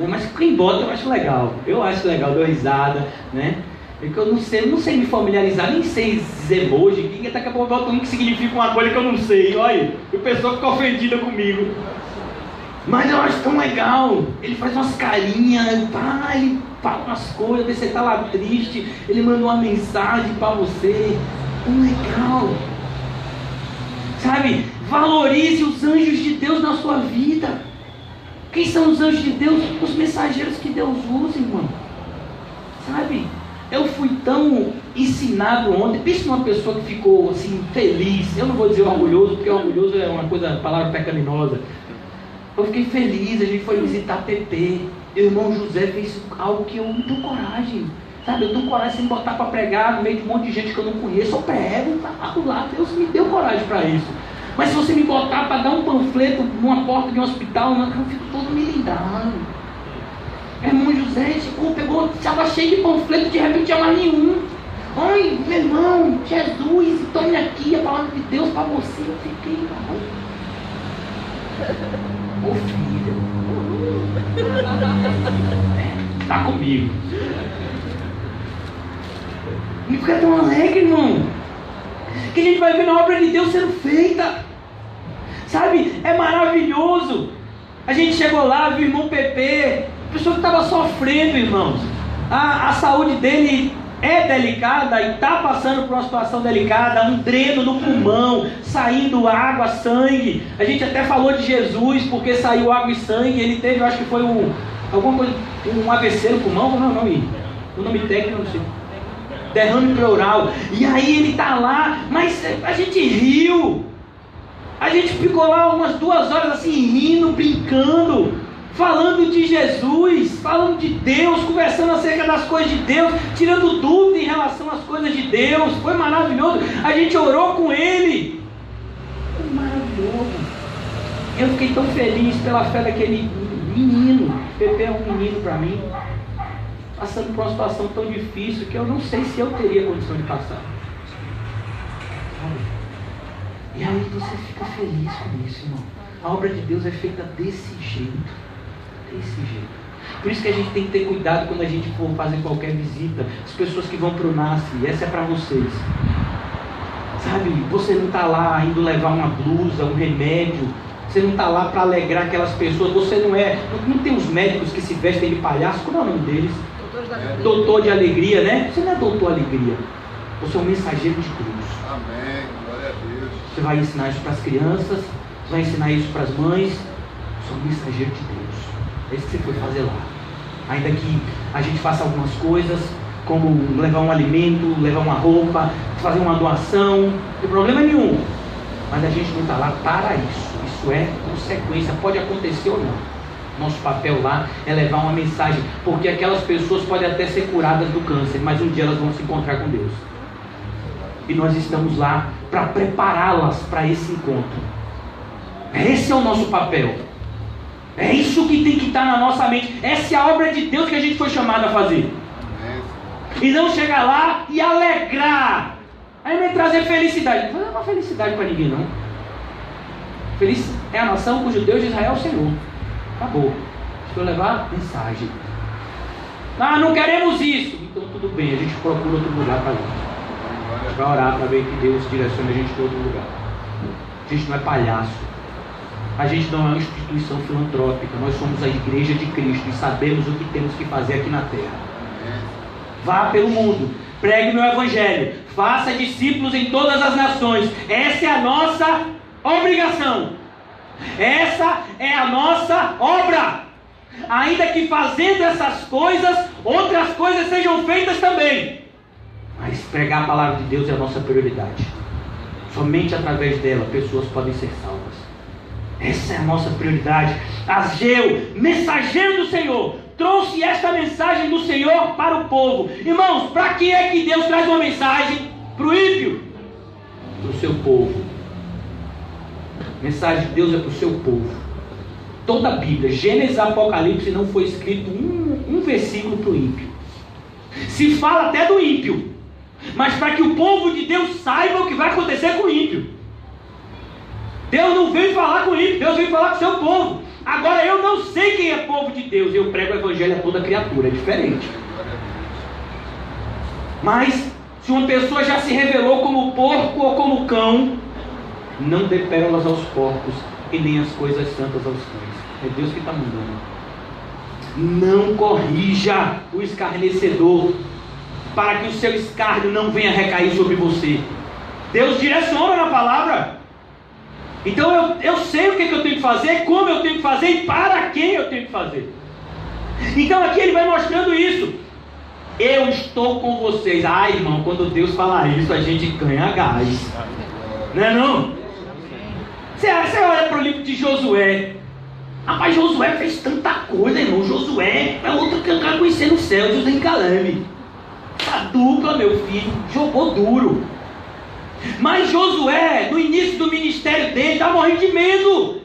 Mas quem bota eu acho legal. Eu acho legal, dou risada, né? Porque eu não sei me familiarizar, nem sei esses emojis. Que daqui a pouco eu boto um que significa uma coisa que eu não sei. Olha, e a pessoa fica ofendida comigo. Mas eu acho tão legal. Ele faz umas carinhas, ele fala umas coisas, você está lá triste, ele manda uma mensagem para você. Tão legal. Sabe, valorize os anjos de Deus na sua vida. Quem são os anjos de Deus? Os mensageiros que Deus usa, irmão. Sabe, eu fui tão ensinado ontem. Pensa numa pessoa que ficou assim, feliz. Eu não vou dizer orgulhoso, porque orgulhoso é uma palavra pecaminosa. Eu fiquei feliz, a gente foi visitar a PP. E o irmão José fez algo que eu não tenho coragem. Sabe, eu tenho coragem de me botar para pregar no meio de um monte de gente que eu não conheço. Eu prego, tá lá. Deus me deu coragem para isso. Mas se você me botar para dar um panfleto numa porta de um hospital, eu fico todo melindrado. Irmão José chegou, pegou, estava cheio de panfleto, de repente tinha mais nenhum. Ai, meu irmão, Jesus, tome aqui a palavra de Deus para você. Eu fiquei, irmão. Ô filho, tá comigo. Me fica tão alegre, irmão, que a gente vai ver a obra de Deus sendo feita. Sabe, é maravilhoso. A gente chegou lá, viu o irmão Pepe, a pessoa que estava sofrendo, irmãos. A saúde dele é delicada e está passando por uma situação delicada, um dreno no pulmão, saindo água, sangue. A gente até falou de Jesus, porque saiu água e sangue. Ele teve, eu acho que foi alguma coisa, um AVC no pulmão, como é o nome? O nome técnico, não sei. Derrame pleural. E aí ele está lá, mas a gente riu. A gente ficou lá umas 2 horas assim, rindo, brincando, falando de Jesus, falando de Deus, conversando acerca das coisas de Deus, tirando dúvida em relação às coisas de Deus. Foi maravilhoso. A gente orou com ele. Foi maravilhoso. Eu fiquei tão feliz pela fé daquele menino. Pepe é um menino para mim, passando por uma situação tão difícil que eu não sei se eu teria condição de passar. E aí você fica feliz com isso, irmão. A obra de Deus é feita desse jeito. Desse jeito. Por isso que a gente tem que ter cuidado quando a gente for fazer qualquer visita. As pessoas que vão para o NASCE, essa é para vocês. Sabe, você não está lá indo levar uma blusa, um remédio. Você não está lá para alegrar aquelas pessoas. Você não é... Não tem os médicos que se vestem de palhaço. Como é o nome deles? Doutor de alegria, né? Você não é doutor alegria. Você é um mensageiro de cruz. Amém. Glória a Deus. Você vai ensinar isso para as crianças, você vai ensinar isso para as mães. Você é um mensageiro de Deus. É isso que você foi fazer lá. Ainda que a gente faça algumas coisas, como levar um alimento, levar uma roupa, fazer uma doação, não tem problema nenhum. Mas a gente não está lá para isso. Isso é consequência, pode acontecer ou não. Nosso papel lá é levar uma mensagem, porque aquelas pessoas podem até ser curadas do câncer, mas um dia elas vão se encontrar com Deus. E nós estamos lá para prepará-las para esse encontro. Esse é o nosso papel. É isso que tem que estar na nossa mente. Essa é a obra de Deus que a gente foi chamado a fazer. E não chegar lá e alegrar. Aí vai trazer felicidade. Não vai dar uma felicidade para ninguém, não. Feliz é a nação cujo Deus de Israel é o Senhor. Acabou. Deixa eu levar mensagem. Ah, não queremos isso. Então tudo bem, a gente procura outro lugar para ir. A gente vai orar para ver que Deus direcione a gente para outro lugar. A gente não é palhaço. A gente não é uma instituição filantrópica. Nós somos a igreja de Cristo e sabemos o que temos que fazer aqui na terra. Vá pelo mundo, pregue meu evangelho, faça discípulos em todas as nações. Essa é a nossa obrigação. Essa é a nossa obra. Ainda que fazendo essas coisas, outras coisas sejam feitas também. Mas pregar a palavra de Deus é a nossa prioridade. Somente através dela pessoas podem ser salvas. Essa é a nossa prioridade. Ageu, mensageiro do Senhor, trouxe esta mensagem do Senhor para o povo. Irmãos, para que é que Deus traz uma mensagem para o ímpio? Para o seu povo. A mensagem de Deus é para o seu povo. Toda a Bíblia, Gênesis, Apocalipse, não foi escrito um versículo para o ímpio. Se fala até do ímpio, mas para que o povo de Deus saiba o que vai acontecer com o ímpio. Deus não veio falar com o ímpio, Deus veio falar com o seu povo. Agora eu não sei quem é povo de Deus. Eu prego o evangelho a toda criatura, é diferente. Mas se uma pessoa já se revelou como porco ou como cão, não dê pérolas aos porcos e nem as coisas santas aos cães. É Deus que está mandando. Não corrija o escarnecedor, para que o seu escárnio não venha recair sobre você. Deus direciona na palavra. Então eu sei o que eu tenho que fazer, como eu tenho que fazer e para quem eu tenho que fazer. Então aqui ele vai mostrando isso. Eu estou com vocês. Ah, irmão, quando Deus fala isso, a gente ganha gás. Não é não? Você olha para o livro de Josué. Rapaz, Josué fez tanta coisa, irmão. Josué é outro que eu quero conhecer no céu, José e Caleb. Essa dupla, meu filho, jogou duro. Mas Josué, no início do ministério dele, estava morrendo de medo.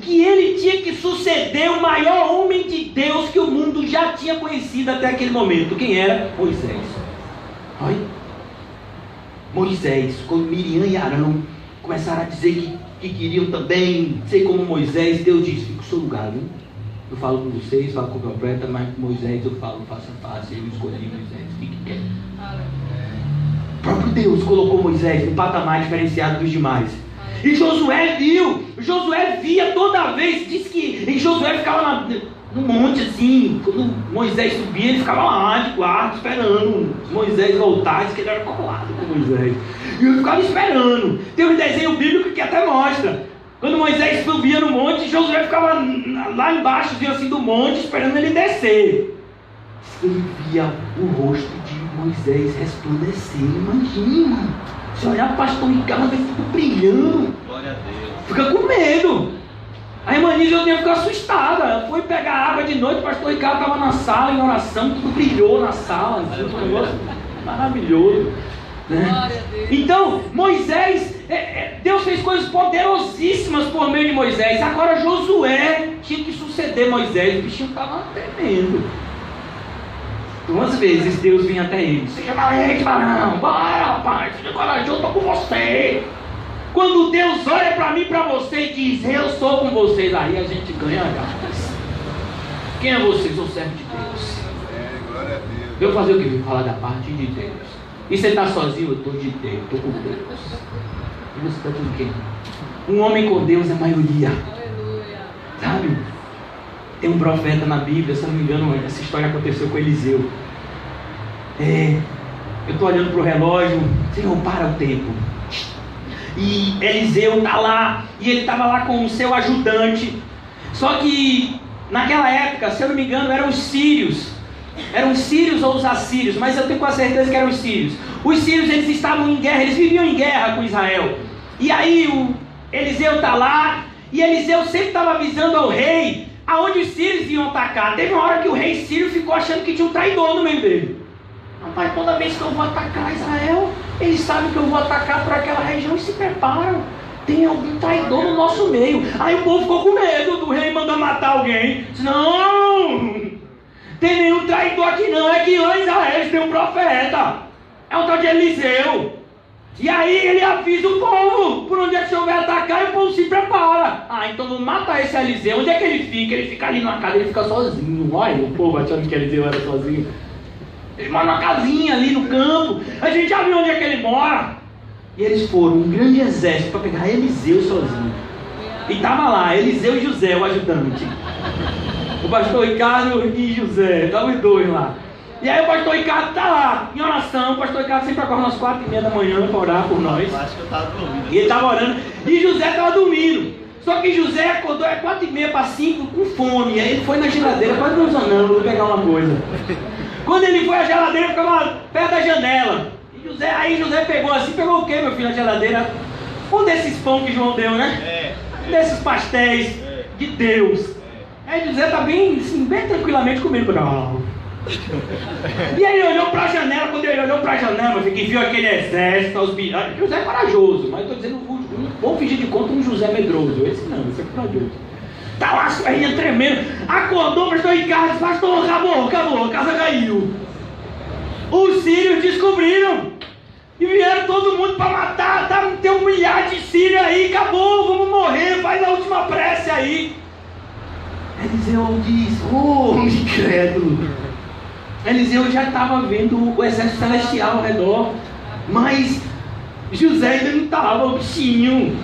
que ele tinha que suceder o maior homem de Deus que o mundo já tinha conhecido até aquele momento. Quem era? Moisés. Olha. Moisés, quando Miriam e Arão começaram a dizer que queriam também ser como Moisés, Deus disse: fica o seu lugar, viu? Eu falo com vocês, falo com o profeta, mas com Moisés eu falo face a face. Eu escolhi Moisés, fique quieto. O próprio Deus colocou Moisés no patamar diferenciado dos demais. E Josué viu, Josué via toda vez, diz que Josué ficava no monte assim, quando Moisés subia, ele ficava lá de quarto esperando Moisés voltar, diz que ele era colado com Moisés. E eu ficava esperando. Tem um desenho bíblico que até mostra. Quando Moisés subia no monte, Josué ficava lá embaixo assim, do monte, esperando ele descer. Ele via o rosto de Moisés resplandecer. Imagina, se olhar para o pastor Ricardo, ele fica brilhando. Glória a Deus. Fica com medo. A irmã Nízia eu tinha ficado assustada. Ela foi pegar água de noite, o pastor Ricardo estava na sala, em oração, tudo brilhou na sala. Um negócio maravilhoso. Né? Então, Moisés, Deus fez coisas poderosíssimas por meio de Moisés. Agora Josué tinha que suceder Moisés. O bichinho estava tremendo. Duas vezes Deus vinha até ele: seja valente, varão, bora rapaz, seja corajoso, estou com você. Quando Deus olha para mim e para você e diz: eu sou com vocês, aí a gente ganha graças. Quem é você? Sou servo de Deus. Glória a Deus. Eu vou fazer o que? Vou falar da parte de Deus. E você está sozinho? Eu estou de Deus, estou com Deus. E você está com quem? Um homem com Deus é a maioria. Aleluia. Sabe? Tem um profeta na Bíblia, se eu não me engano, essa história aconteceu com Eliseu. Eu estou olhando para o relógio, Senhor, para o tempo. E Eliseu está lá, e ele estava lá com o seu ajudante. Só que naquela época, se eu não me engano, eram os sírios. Eram os sírios ou os assírios, mas eu tenho quase certeza que eram os sírios. Os sírios, eles estavam em guerra, eles viviam em guerra com Israel. E aí o Eliseu está lá, e Eliseu sempre estava avisando ao rei aonde os sírios iam atacar. Teve uma hora que o rei sírio ficou achando que tinha um traidor no meio dele. Rapaz, toda vez que eu vou atacar Israel, eles sabem que eu vou atacar por aquela região e se preparam. Tem algum traidor no nosso meio. Aí o povo ficou com medo do rei mandar matar alguém. Disse: não, tem nenhum traidor aqui não. É que lá em Israel tem um profeta. É o tal de Eliseu. E aí ele avisa o povo por onde é que o senhor vai atacar, e o povo se prepara. Então vamos matar esse Eliseu. Onde é que ele fica? Ele fica ali numa casa, ele fica sozinho. Olha, o povo achando que Eliseu era sozinho. Ele mora numa casinha ali no campo. A gente já viu onde é que ele mora. E eles foram, um grande exército, para pegar Eliseu sozinho. E estava lá, Eliseu e José, o ajudante. O pastor Ricardo e José, estavam os dois lá. E aí o pastor Ricardo está lá, em oração. O pastor Ricardo sempre acorda às 4h30 da manhã para orar por nós. Eu acho que eu estava dormindo. E ele estava orando. E José estava dormindo. Só que José acordou 4h30 para 5 com fome. E aí ele foi na geladeira, quase não usando, vou pegar uma coisa. Quando ele foi à geladeira, ficava perto da janela. E aí José pegou assim, pegou o que, meu filho, na geladeira? Um desses pão que João deu, né? Um desses pastéis de Deus. Aí José está bem, assim, bem tranquilamente comendo. E aí ele olhou para a janela. Quando ele olhou para a janela, meu filho, que viu aquele exército, os bilhões. José é corajoso, mas estou dizendo, vou fingir de conta um José medroso. Esse não, esse é corajoso. Tá lá as perninhas tremendo. Acordou o pastor Ricardo. Pastor, acabou, a casa caiu. Os sírios descobriram. E vieram todo mundo para matar. Tem um milhar de sírios aí. Acabou, vamos morrer. Faz a última prece aí. Eliseu diz: oh, incrédulo. Eliseu já estava vendo o exército celestial ao redor. Mas José ainda não estava, o bichinho.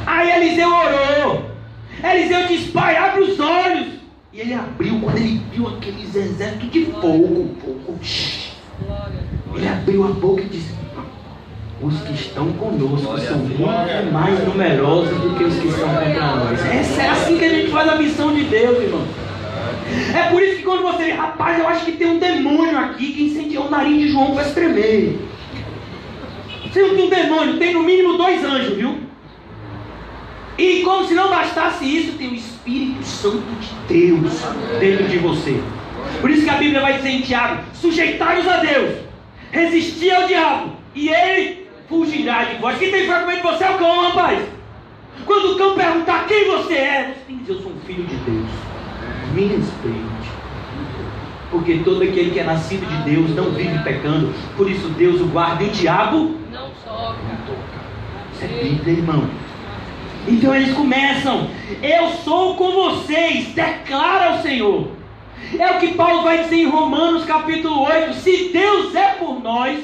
Aí Eliseu orou. Eliseu disse: pai, abre os olhos. E ele abriu. Quando ele viu aqueles exércitos de fogo, ele abriu a boca e disse: os que estão conosco são muito mais numerosos do que os que estão contra nós. É assim que a gente faz a missão de Deus, irmão. É por isso que quando você vê: rapaz, eu acho que tem um demônio aqui que incendiou o nariz de João, vai se tremer. Você não tem um demônio, tem no mínimo 2 anjos, viu? E como se não bastasse isso, tem o Espírito Santo de Deus dentro de você. Por isso que a Bíblia vai dizer em Tiago: sujeitai-vos a Deus, resisti ao diabo, e ele fugirá de vós. Quem tem fragmento de você é o cão, rapaz. Quando o cão perguntar: quem você é? Você tem que dizer, eu sou um filho de Deus. Me respeite. Porque todo aquele que é nascido de Deus não vive pecando. Por isso Deus o guarda e o diabo não toca. Isso é Bíblia, irmão. Então eles começam: eu sou com vocês, declara o Senhor. É o que Paulo vai dizer em Romanos capítulo 8. Se Deus é por nós,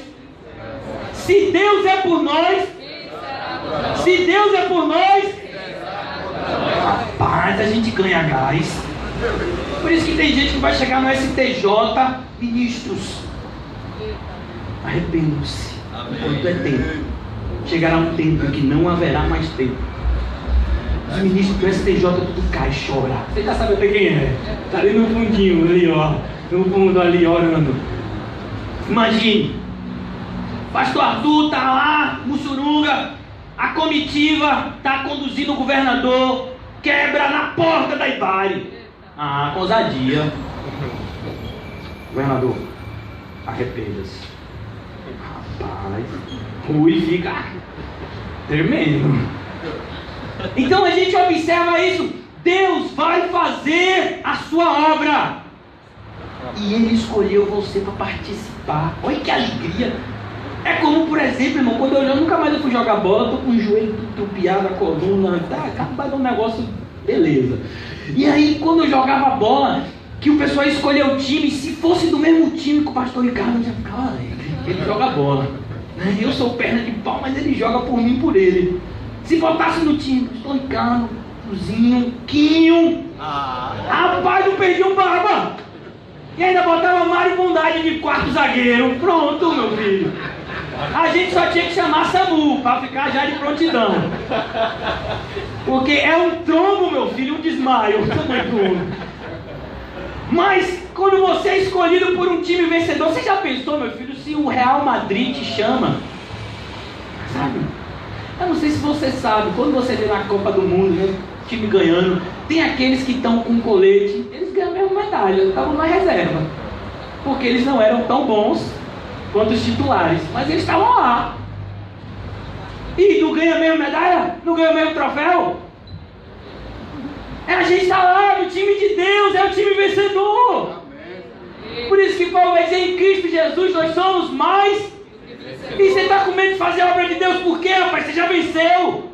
se Deus é por nós, se Deus é por nós, rapaz, a gente ganha gás. Por isso que tem gente que vai chegar no STJ, ministros, arrependam-se, enquanto é tempo. Chegará um tempo que não haverá mais tempo. Os ministros do STJ tudo cai e chora. Você já sabe até quem é. Está ali no fundinho, ali ó, no fundo ali orando. Imagine, pastor Arthur está lá, Mussurunga, a comitiva está conduzindo o governador, quebra na porta da Ibari. Ah, com ousadia. Governador, arrependa-se. Rapaz, Rui fica tremendo. Então a gente observa isso. Deus vai fazer a sua obra. E Ele escolheu você para participar. Olha que alegria. É como, por exemplo, irmão, quando eu nunca mais fui jogar bola, tô com o joelho tudo trupiado, a coluna, tá acabado um negócio, beleza. E aí, quando eu jogava bola, que o pessoal escolheu o time, se fosse do mesmo time que o pastor Ricardo, eu já ficava alegre. Ele joga bola. Eu sou perna de pau, mas ele joga por mim, por ele. Se botasse no time, pastor Ricardo, Luzinho, Quinho, rapaz, não perdi um barba. E ainda botava Mário Bondade de quarto zagueiro. Pronto, meu filho. A gente só tinha que chamar SAMU para ficar já de prontidão. Porque é um trombo, meu filho, um desmaio. Mas quando você é escolhido por um time vencedor, você já pensou, meu filho, se o Real Madrid te chama? Sabe? Eu não sei se você sabe, quando você vê na Copa do Mundo, né, time ganhando, tem aqueles que estão com colete, eles ganham a mesma medalha, estavam na reserva. Porque eles não eram tão bons quanto os titulares, mas eles estavam lá. E não ganha a mesma medalha? Não ganha o mesmo troféu? A gente está lá no time de Deus, é o time vencedor. Por isso que Paulo vai dizer, em Cristo Jesus nós somos mais. E você está com medo de fazer a obra de Deus, por quê, rapaz? Você já venceu.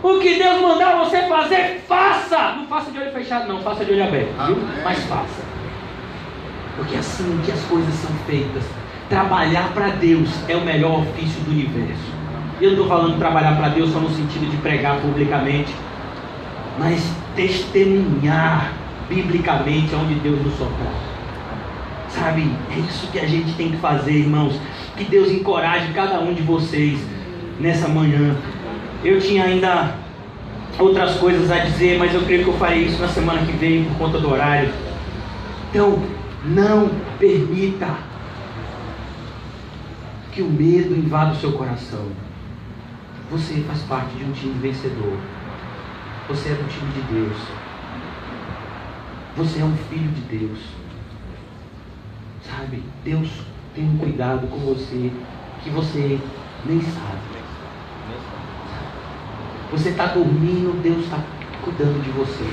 O que Deus mandar você fazer, faça. Não faça de olho fechado não, faça de olho aberto, viu? Mas faça. Porque assim que as coisas são feitas. Trabalhar para Deus é o melhor ofício do universo. Eu não estou falando de trabalhar para Deus só no sentido de pregar publicamente, mas testemunhar biblicamente onde Deus nos soprar. Sabe, é isso que a gente tem que fazer, irmãos. Que Deus encoraje cada um de vocês nessa manhã. Eu tinha ainda outras coisas a dizer, mas eu creio que eu farei isso na semana que vem por conta do horário. Então, não permita que o medo invada o seu coração. Você faz parte de um time vencedor. Você é do time de Deus. Você é um filho de Deus. Sabe, Deus tem um cuidado com você que você nem sabe. Você está dormindo, Deus está cuidando de você.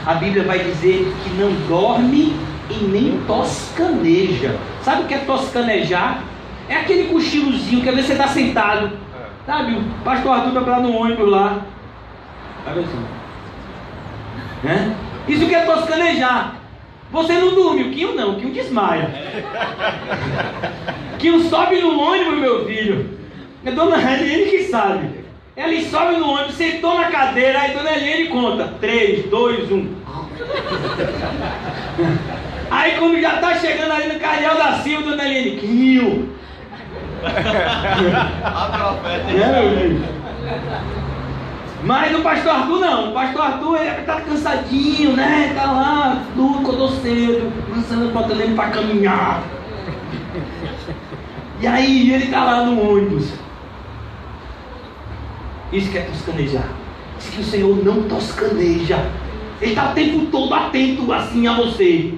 A Bíblia vai dizer que não dorme e nem toscaneja. Sabe o que é toscanejar? É aquele cochilozinho que às vezes você está sentado. Sabe, o pastor Arthur está lá no ônibus lá. Sabe assim? Isso que é toscanejar. Você não dorme, o Quinho não, o Quinho desmaia. Quinho sobe no ônibus, meu filho. É Dona Eliane que sabe. Ela sobe no ônibus, sentou na cadeira, aí Dona Eliane conta. 3, 2, 1. Aí quando já está chegando ali no Cardeal da Silva, Dona Eliane, Quinho. A profeta. Meu filho. Mas o pastor Arthur não. O pastor Arthur ele está cansadinho, né? Está lá, acordou cedo, botando ele para caminhar. E aí ele está lá no ônibus. Isso que é toscanejar. Diz que o Senhor não toscaneja. Ele está o tempo todo atento assim a você.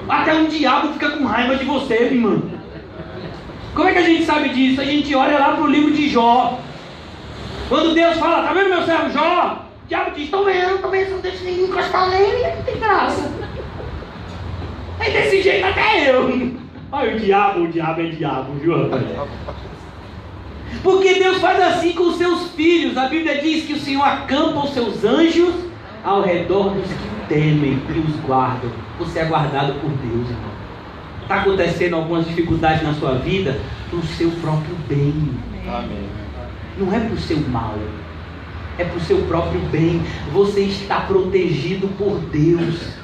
Até um diabo fica com raiva de você, irmão. Como é que a gente sabe disso? A gente olha lá para o livro de Jó. Quando Deus fala, tá vendo meu servo Jó? diabo diz, estou vendo, não deixa ninguém encostar nele, não tem graça. É desse jeito até eu. Olha o diabo é diabo, viu, rapaz? Porque Deus faz assim com os seus filhos. A Bíblia diz que o Senhor acampa os seus anjos ao redor dos que temem e os guardam. Você é guardado por Deus, irmão. Está acontecendo algumas dificuldades na sua vida para o seu próprio bem. Amém. Não é para o seu mal, é para o seu próprio bem. Você está protegido por Deus.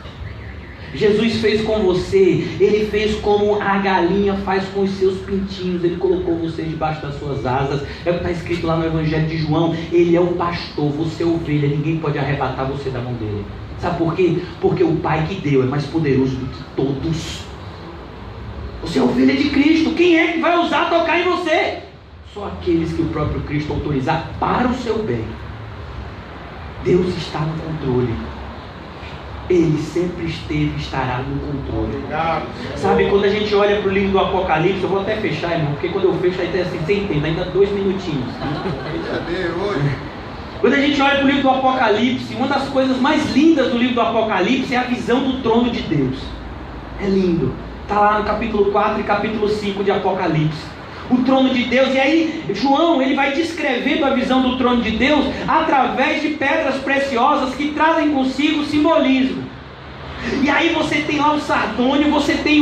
Jesus fez com você, Ele fez como a galinha faz com os seus pintinhos. Ele colocou você debaixo das suas asas. É o que está escrito lá no Evangelho de João. Ele é o pastor, você é ovelha. Ninguém pode arrebatar você da mão dele. Sabe por quê? Porque o Pai que deu é mais poderoso do que todos. Você é ovelha de Cristo. Quem é que vai ousar tocar em você? Só aqueles que o próprio Cristo autorizar para o seu bem. Deus está no controle. Ele sempre esteve e estará no controle. Sabe, quando a gente olha para o livro do Apocalipse, eu vou até fechar, irmão, porque quando eu fecho aí tem assim, você entende, ainda 2 minutinhos. Quando a gente olha para o livro do Apocalipse, uma das coisas mais lindas do livro do Apocalipse é a visão do trono de Deus. É lindo. Está lá no capítulo 4 e capítulo 5 de Apocalipse. O trono de Deus, e aí João ele vai descrevendo a visão do trono de Deus através de pedras preciosas que trazem consigo simbolismo. E aí você tem lá um sardônio, você tem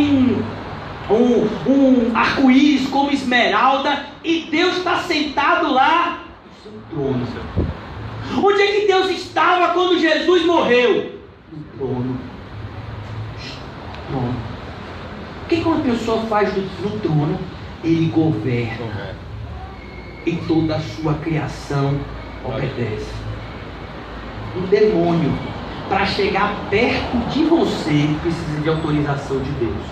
um arco-íris como esmeralda, e Deus está sentado lá no seu trono. Onde é que Deus estava quando Jesus morreu? No trono. O que uma pessoa faz no trono? Ele governa. E toda a sua criação obedece. Um demônio, para chegar perto de você, precisa de autorização de Deus.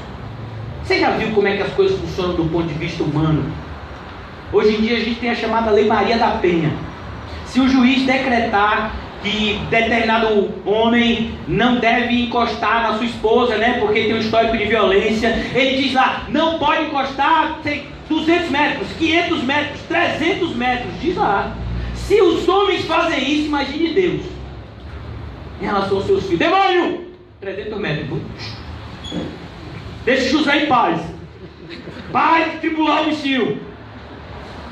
Você já viu como é que as coisas funcionam do ponto de vista humano? Hoje em dia a gente tem a chamada Lei Maria da Penha. Se o juiz decretar que determinado homem não deve encostar na sua esposa, né, porque tem um histórico de violência, ele diz lá, não pode encostar 200 metros, 500 metros, 300 metros, diz lá. Se os homens fazem isso, imagine Deus em relação aos seus filhos. Demônio! 300 metros. Deixa José em paz. Pai, tribular o bichinho.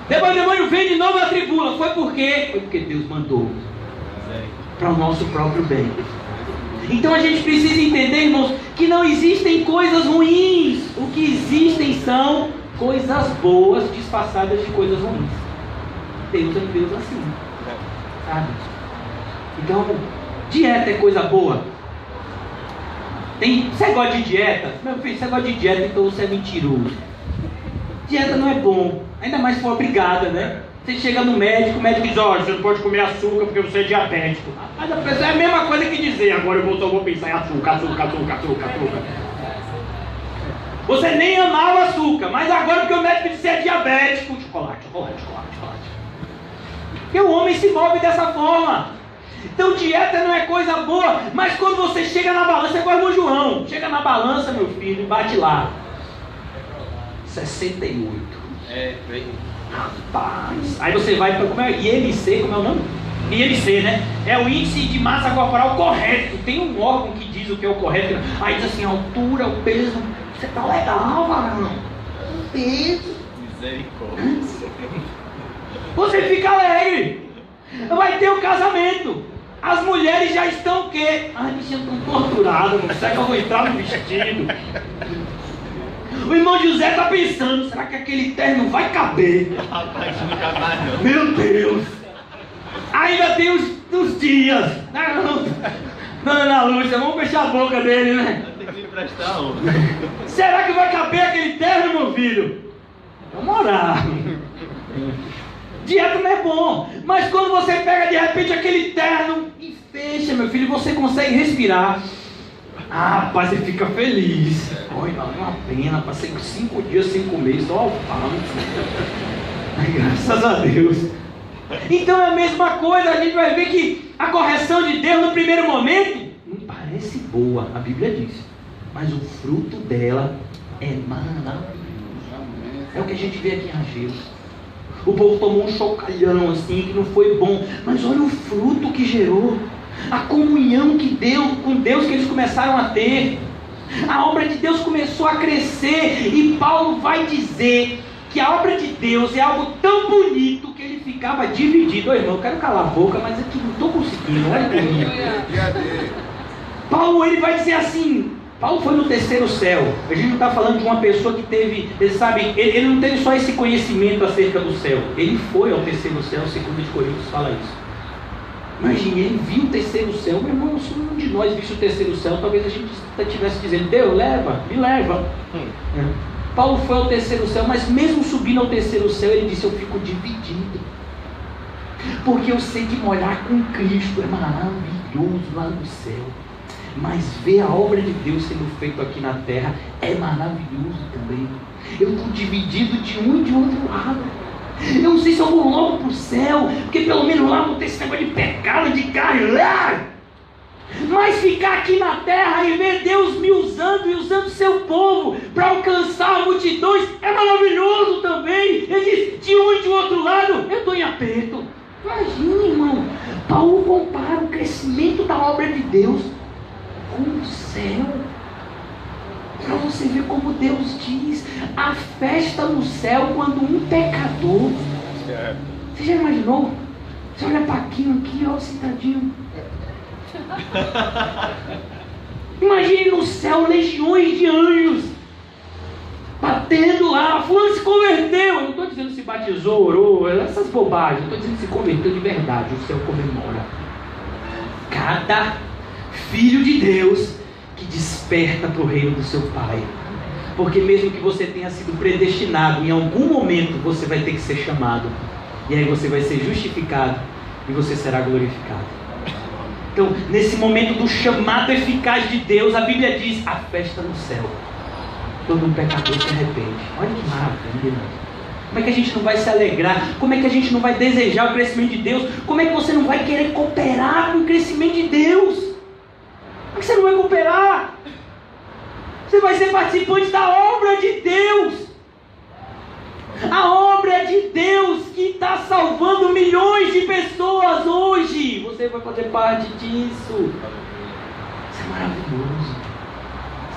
Demônio, vem de novo na tribula. Foi por quê? Foi porque Deus mandou. Para o nosso próprio bem. Então a gente precisa entender, irmãos, que não existem coisas ruins. O que existem são coisas boas disfarçadas de coisas ruins. Deus é um Deus assim, sabe? Então, dieta é coisa boa. Você gosta de dieta? Meu filho, você gosta de dieta, então você é mentiroso. Dieta não é bom, ainda mais se for obrigada, né? Você chega no médico, o médico diz, olha, você não pode comer açúcar porque você é diabético. Mas a pessoa é a mesma coisa que dizer, agora eu vou pensar em açúcar. Você nem amava açúcar, mas agora porque o médico disse que é diabético, chocolate. Porque o homem se move dessa forma. Então dieta não é coisa boa, mas quando você chega na balança, é igual o João, chega na balança, meu filho, e bate lá. 68. Vem. Rapaz, aí você vai para como é IMC, como é o nome? IMC, né? É o índice de massa corporal correto. Tem um órgão que diz o que é o correto. Aí diz assim, a altura, o peso. Você tá legal, varão. Peso. Misericórdia. Você fica alegre. Vai ter o casamento. As mulheres já estão o quê? Ai, bichinha, estão torturadas. Será que eu vou entrar no vestido? O irmão José está pensando, será que aquele terno vai caber? Rapaz, não cabe não. Meu Deus! Ainda tem uns dias. Dona Ana Lúcia, vamos fechar a boca dele, né? Tem que me emprestar um. Será que vai caber aquele terno, meu filho? Vamos orar. Dieta não é bom, mas quando você pega de repente aquele terno e fecha, meu filho, você consegue respirar. Ah, rapaz, você fica feliz. Olha, valeu uma pena, passei 5 dias sem comer, só alface. Graças a Deus. Então é a mesma coisa, a gente vai ver que a correção de Deus no primeiro momento não parece boa, a Bíblia diz, mas o fruto dela é maravilhoso. É o que a gente vê aqui em Ageu. O povo tomou um chocalhão assim, que não foi bom. Mas olha o fruto que gerou. A comunhão que deu com Deus que eles começaram a ter. A obra de Deus começou a crescer. E Paulo vai dizer que a obra de Deus é algo tão bonito que ele ficava dividido. Ô irmão, eu quero calar a boca, mas aqui não estou conseguindo. Olha comigo. Paulo, ele vai dizer assim. Paulo foi no terceiro céu. A gente não está falando de uma pessoa que teve, ele não teve só esse conhecimento acerca do céu. Ele foi ao terceiro céu, 2 Coríntios fala isso. Imagine, ele viu o terceiro céu. Meu irmão, se um de nós visse o terceiro céu, talvez a gente estivesse dizendo, Deus, me leva. Paulo foi ao terceiro céu, mas mesmo subindo ao terceiro céu, ele disse, eu fico dividido. Porque eu sei que morar com Cristo é maravilhoso lá no céu. Mas ver a obra de Deus sendo feita aqui na terra é maravilhoso também. Eu estou dividido de um e de outro lado. Eu não sei se eu vou logo para o céu, porque pelo menos lá não tem esse negócio de pecado, de carne. Mas ficar aqui na terra e ver Deus me usando e usando seu povo para alcançar multidões é maravilhoso também. Ele diz, de um e de outro lado, eu estou em aperto. Imagina, irmão, Paulo compara o crescimento da obra de Deus com o céu, para você ver como Deus diz, a festa no céu quando um pecador, você já imaginou? Você olha Paquinho aqui, ó, sentadinho. Imagine no céu legiões de anjos batendo lá, fulano se converteu. Eu não estou dizendo se batizou, orou, essas bobagens, eu estou dizendo se converteu de verdade. O céu comemora cada filho de Deus que desperta para o reino do seu Pai. Porque mesmo que você tenha sido predestinado, em algum momento você vai ter que ser chamado. E aí você vai ser justificado e você será glorificado. Então, nesse momento do chamado eficaz de Deus, a Bíblia diz, a festa no céu. Todo um pecador se arrepende. Olha que maravilha. Como é que a gente não vai se alegrar? Como é que a gente não vai desejar o crescimento de Deus? Como é que você não vai querer cooperar com o crescimento de Deus? Como é que você não vai cooperar? Você vai ser participante da obra de Deus. A obra de Deus que está salvando milhões de pessoas hoje. Você vai fazer parte disso. Isso é maravilhoso.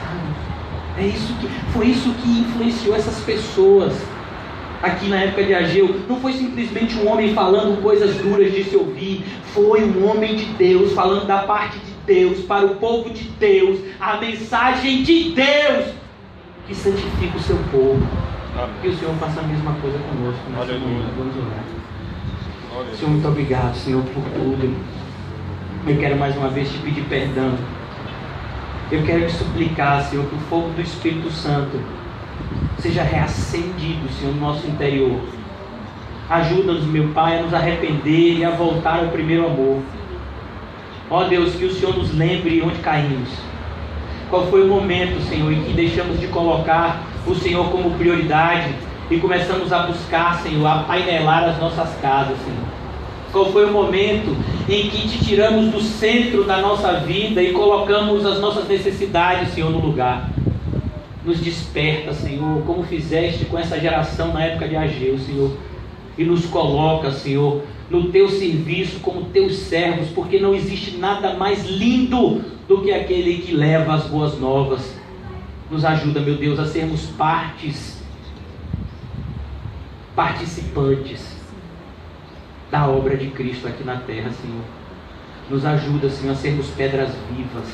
Sabe? Foi isso que influenciou essas pessoas. Aqui na época de Ageu, não foi simplesmente um homem falando coisas duras de se ouvir. Foi um homem de Deus falando da parte de Deus, para o povo de Deus, a mensagem de Deus que santifica o seu povo. Amém. Que o Senhor faça a mesma coisa conosco. Vamos orar. Senhor, muito obrigado, Senhor, por tudo. Eu quero mais uma vez te pedir perdão. Eu quero te suplicar, Senhor, que o fogo do Espírito Santo seja reacendido, Senhor, no nosso interior. Ajuda-nos, meu Pai, a nos arrepender e a voltar ao primeiro amor. Ó Deus, que o Senhor nos lembre onde caímos. Qual foi o momento, Senhor, em que deixamos de colocar o Senhor como prioridade e começamos a buscar, Senhor, a painelar as nossas casas, Senhor. Qual foi o momento em que te tiramos do centro da nossa vida e colocamos as nossas necessidades, Senhor, no lugar. Nos desperta, Senhor, como fizeste com essa geração na época de Ageu, Senhor, e nos coloca, Senhor, no teu serviço como teus servos, porque não existe nada mais lindo do que aquele que leva as boas novas. Nos ajuda, meu Deus, a sermos participantes da obra de Cristo aqui na terra, Senhor. Nos ajuda, Senhor, a sermos pedras vivas.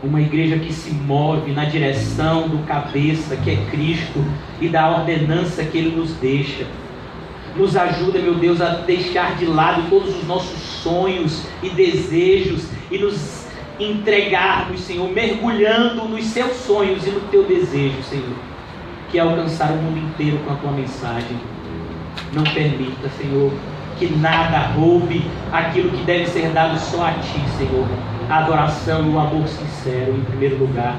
Uma igreja que se move na direção do cabeça, que é Cristo, e da ordenança que Ele nos deixa. Nos ajuda, meu Deus, a deixar de lado todos os nossos sonhos e desejos e nos entregarmos, Senhor, mergulhando nos seus sonhos e no teu desejo, Senhor, que é alcançar o mundo inteiro com a tua mensagem. Não permita, Senhor, que nada roube aquilo que deve ser dado só a Ti, Senhor. A adoração e o amor sincero em primeiro lugar.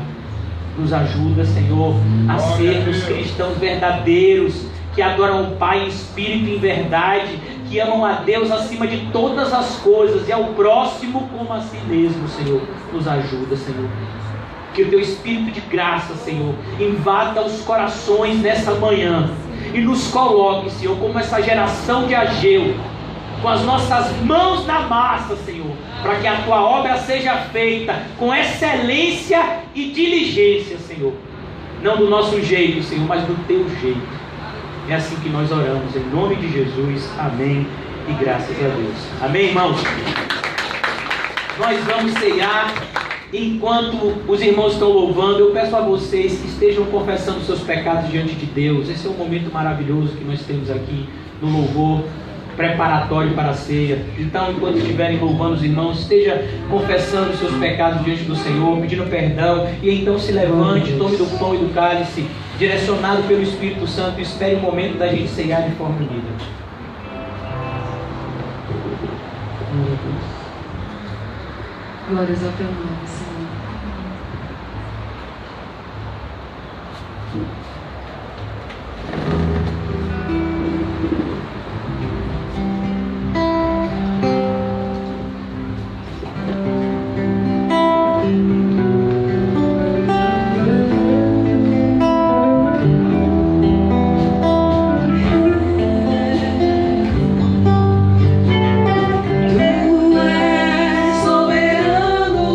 Nos ajuda, Senhor, a sermos cristãos verdadeiros, que adoram o Pai em espírito e em verdade, que amam a Deus acima de todas as coisas e ao próximo como a si mesmo, Senhor. Nos ajuda, Senhor. Que o Teu Espírito de graça, Senhor, invada os corações nessa manhã e nos coloque, Senhor, como essa geração de Ageu, com as nossas mãos na massa, Senhor, para que a tua obra seja feita com excelência e diligência, Senhor. Não do nosso jeito, Senhor, mas do teu jeito. É assim que nós oramos, em nome de Jesus. Amém e graças a Deus. Amém, irmãos? Nós vamos ceiar. Enquanto os irmãos estão louvando, eu peço a vocês que estejam confessando seus pecados diante de Deus. Esse é um momento maravilhoso que nós temos aqui no louvor preparatório para a ceia. Então, enquanto estiverem louvando os irmãos, esteja confessando os seus pecados diante do Senhor, pedindo perdão, e então se levante, tome do pão e do cálice, direcionado pelo Espírito Santo, e espere o momento da gente ceiar de forma unida. Glórias ao teu nome, Senhor. Tu és soberano.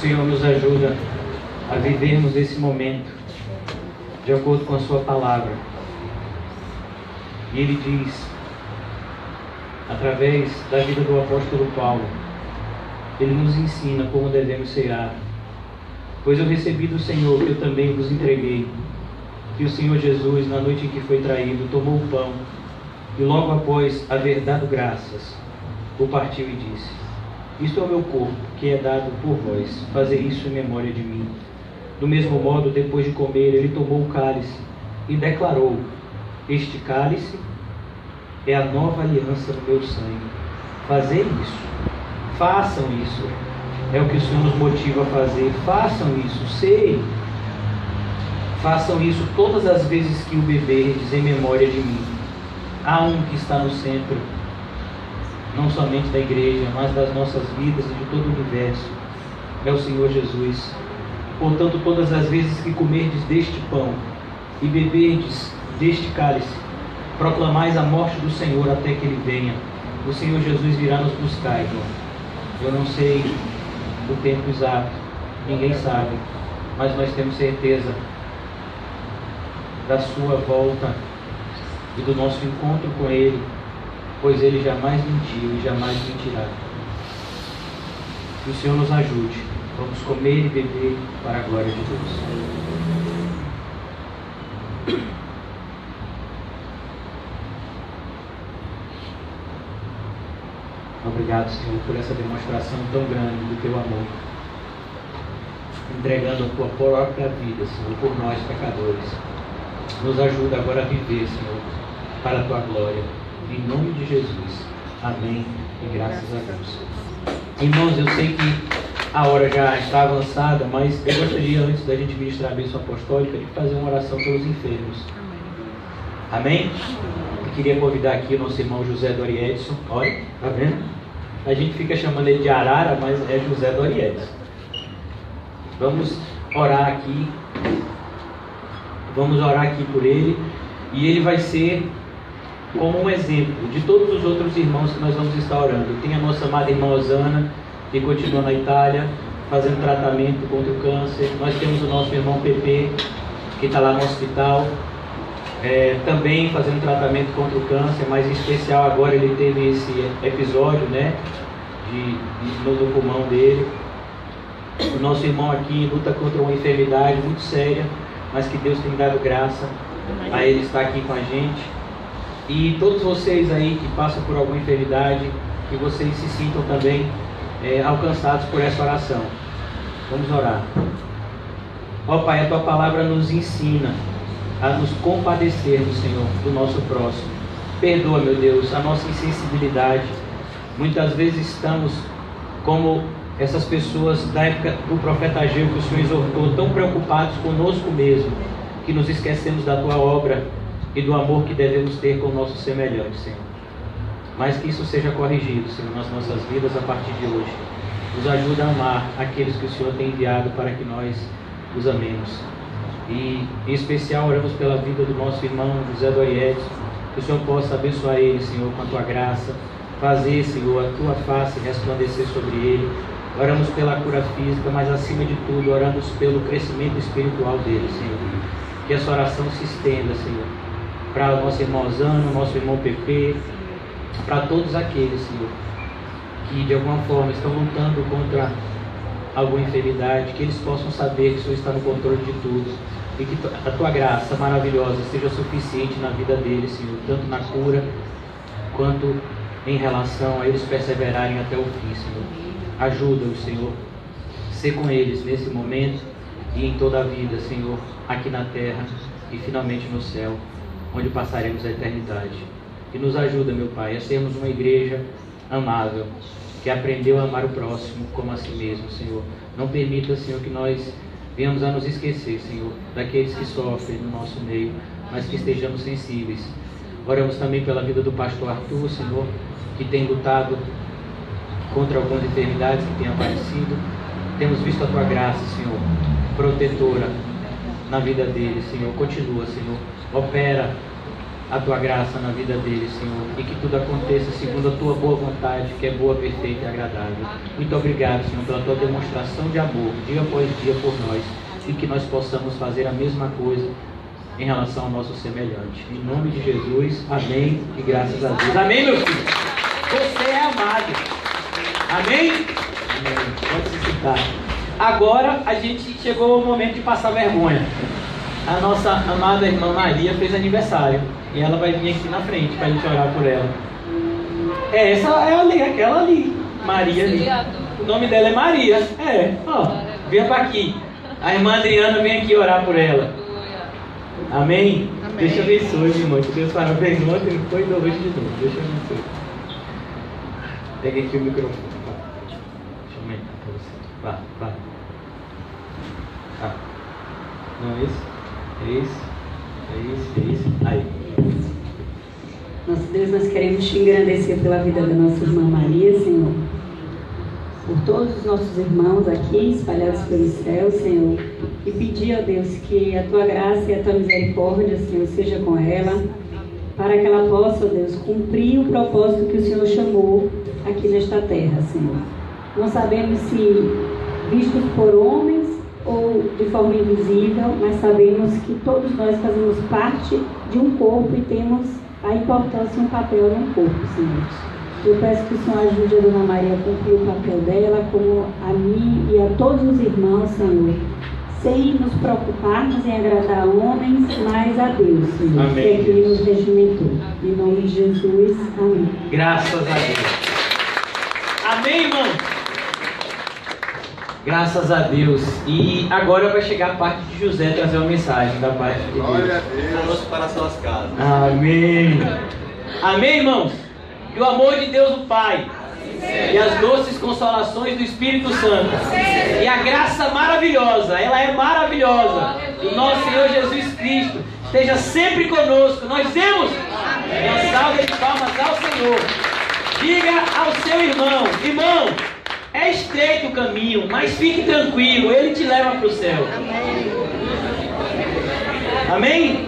Senhor nos ajuda a vivermos esse momento de acordo com a sua palavra. E ele diz, através da vida do apóstolo Paulo, ele nos ensina como devemos cear. Pois eu recebi do Senhor que eu também vos entreguei, que o Senhor Jesus, na noite em que foi traído, tomou o pão e logo após haver dado graças, o partiu e disse: isto é o meu corpo, que é dado por vós, fazei isso em memória de mim. Do mesmo modo, depois de comer, ele tomou o cálice e declarou: este cálice é a nova aliança no meu sangue. Fazei isso, façam isso. É o que o Senhor nos motiva a fazer. Façam isso, sei. Façam isso todas as vezes que o beberdes em memória de mim. Há um que está no centro, não somente da igreja, mas das nossas vidas e de todo o universo. É o Senhor Jesus. Portanto, todas as vezes que comerdes deste pão e beberdes deste cálice, proclamais a morte do Senhor até que Ele venha. O Senhor Jesus virá nos buscar, irmão. Eu não sei o tempo exato, ninguém sabe, mas nós temos certeza da sua volta e do nosso encontro com Ele, pois Ele jamais mentiu e jamais mentirá. Que o Senhor nos ajude. Vamos comer e beber para a glória de Deus. Obrigado, Senhor, por essa demonstração tão grande do Teu amor, entregando a Tua própria vida, Senhor, por nós pecadores. Nos ajuda agora a viver, Senhor, para a Tua glória. Em nome de Jesus. Amém e graças a Deus. Irmãos, eu sei que a hora já está avançada, mas eu gostaria, antes da gente ministrar a bênção apostólica, de fazer uma oração pelos enfermos. Amém? Eu queria convidar aqui o nosso irmão José Doriedson. Olha, tá vendo? A gente fica chamando ele de Arara, mas é José Doriedson. Vamos orar aqui. Vamos orar aqui por ele. E ele vai ser como um exemplo de todos os outros irmãos que nós vamos estar orando. Tem a nossa amada irmã Osana, que continua na Itália, fazendo tratamento contra o câncer. Nós temos o nosso irmão Pepe, que está lá no hospital, também fazendo tratamento contra o câncer, mas em especial agora ele teve esse episódio, né, no pulmão dele. O nosso irmão aqui luta contra uma enfermidade muito séria, mas que Deus tem dado graça a ele estar aqui com a gente. E todos vocês aí que passam por alguma enfermidade, que vocês se sintam também alcançados por essa oração. Vamos orar. Ó Pai, a Tua palavra nos ensina a nos compadecermos, Senhor, do nosso próximo. Perdoa, meu Deus, a nossa insensibilidade. Muitas vezes estamos como essas pessoas da época do profeta Ageu, que o Senhor exortou, tão preocupados conosco mesmo, que nos esquecemos da Tua obra e do amor que devemos ter com nossos semelhantes, Senhor. Mas que isso seja corrigido, Senhor, nas nossas vidas a partir de hoje. Nos ajuda a amar aqueles que o Senhor tem enviado para que nós os amemos. E em especial oramos pela vida do nosso irmão José Doriedson, que o Senhor possa abençoar ele, Senhor, com a Tua graça, fazer, Senhor, a Tua face resplandecer sobre ele. Oramos pela cura física, mas acima de tudo oramos pelo crescimento espiritual dele, Senhor. Que essa oração se estenda, Senhor, para o nosso irmão Zano, nosso irmão Pepe, para todos aqueles, Senhor, que de alguma forma estão lutando contra alguma enfermidade, que eles possam saber que o Senhor está no controle de tudo e que a Tua graça maravilhosa seja suficiente na vida deles, Senhor, tanto na cura quanto em relação a eles perseverarem até o fim, Senhor. Ajuda-os, Senhor, ser com eles nesse momento e em toda a vida, Senhor, aqui na terra e finalmente no céu, onde passaremos a eternidade. E nos ajuda, meu Pai, a sermos uma igreja amável, que aprendeu a amar o próximo como a si mesmo, Senhor. Não permita, Senhor, que nós venhamos a nos esquecer, Senhor, daqueles que sofrem no nosso meio, mas que estejamos sensíveis. Oramos também pela vida do pastor Arthur, Senhor, que tem lutado contra algumas enfermidades que têm aparecido. Temos visto a Tua graça, Senhor, protetora na vida dele, Senhor. Continua, Senhor. Opera a tua graça na vida deles, Senhor, e que tudo aconteça segundo a tua boa vontade, que é boa, perfeita e agradável. Muito obrigado, Senhor, pela tua demonstração de amor, dia após dia por nós, e que nós possamos fazer a mesma coisa em relação ao nosso semelhante. Em nome de Jesus, amém e graças a Deus. Amém, meu filho? Você é amado. Amém? Amém. Pode se sentar. Agora a gente chegou ao momento de passar vergonha. A nossa amada irmã Maria fez aniversário e ela vai vir aqui na frente para a gente orar por ela. Essa é ali, aquela ali, Maria ali. O nome dela é Maria. Ó, venha para aqui. A irmã Adriana vem aqui orar por ela. Amém? Amém. Deixa eu abençoe, meu irmão. Que Deus parabéns ontem, foi hoje de novo. Deixa eu abençoe. Pega aqui o microfone. Deixa eu aumentar para você. Vai. Não, é isso. Aí. Nosso Deus, nós queremos te engrandecer pela vida da nossa irmã Maria, Senhor. Por todos os nossos irmãos aqui, espalhados pelo céu, Senhor. E pedir, ó Deus, que a tua graça e a tua misericórdia, Senhor, seja com ela, para que ela possa, ó Deus, cumprir o propósito que o Senhor chamou aqui nesta terra, Senhor. Não sabemos se vistos por homens ou de forma invisível, mas sabemos que todos nós fazemos parte de um corpo e temos a importância e um papel num corpo, Senhor. Eu peço que o Senhor ajude a Dona Maria a cumprir o papel dela, como a mim e a todos os irmãos, Senhor, sem nos preocuparmos em agradar homens, mas a Deus, Senhor, amém, que é que Ele nos regimentou. Em nome de Jesus, amém. Graças a Deus. Amém, irmão? Graças a Deus. E agora vai chegar a parte de José trazer uma mensagem da parte de Deus. Glória a Deus. Conosco para suas casas. Amém. Amém, irmãos? Que o amor de Deus o Pai e as doces consolações do Espírito Santo e a graça maravilhosa, ela é maravilhosa, do nosso Senhor Jesus Cristo esteja sempre conosco. Nós temos uma salva de palmas ao Senhor. Diga ao seu irmão, é estreito o caminho, mas fique tranquilo, Ele te leva para o céu. Amém?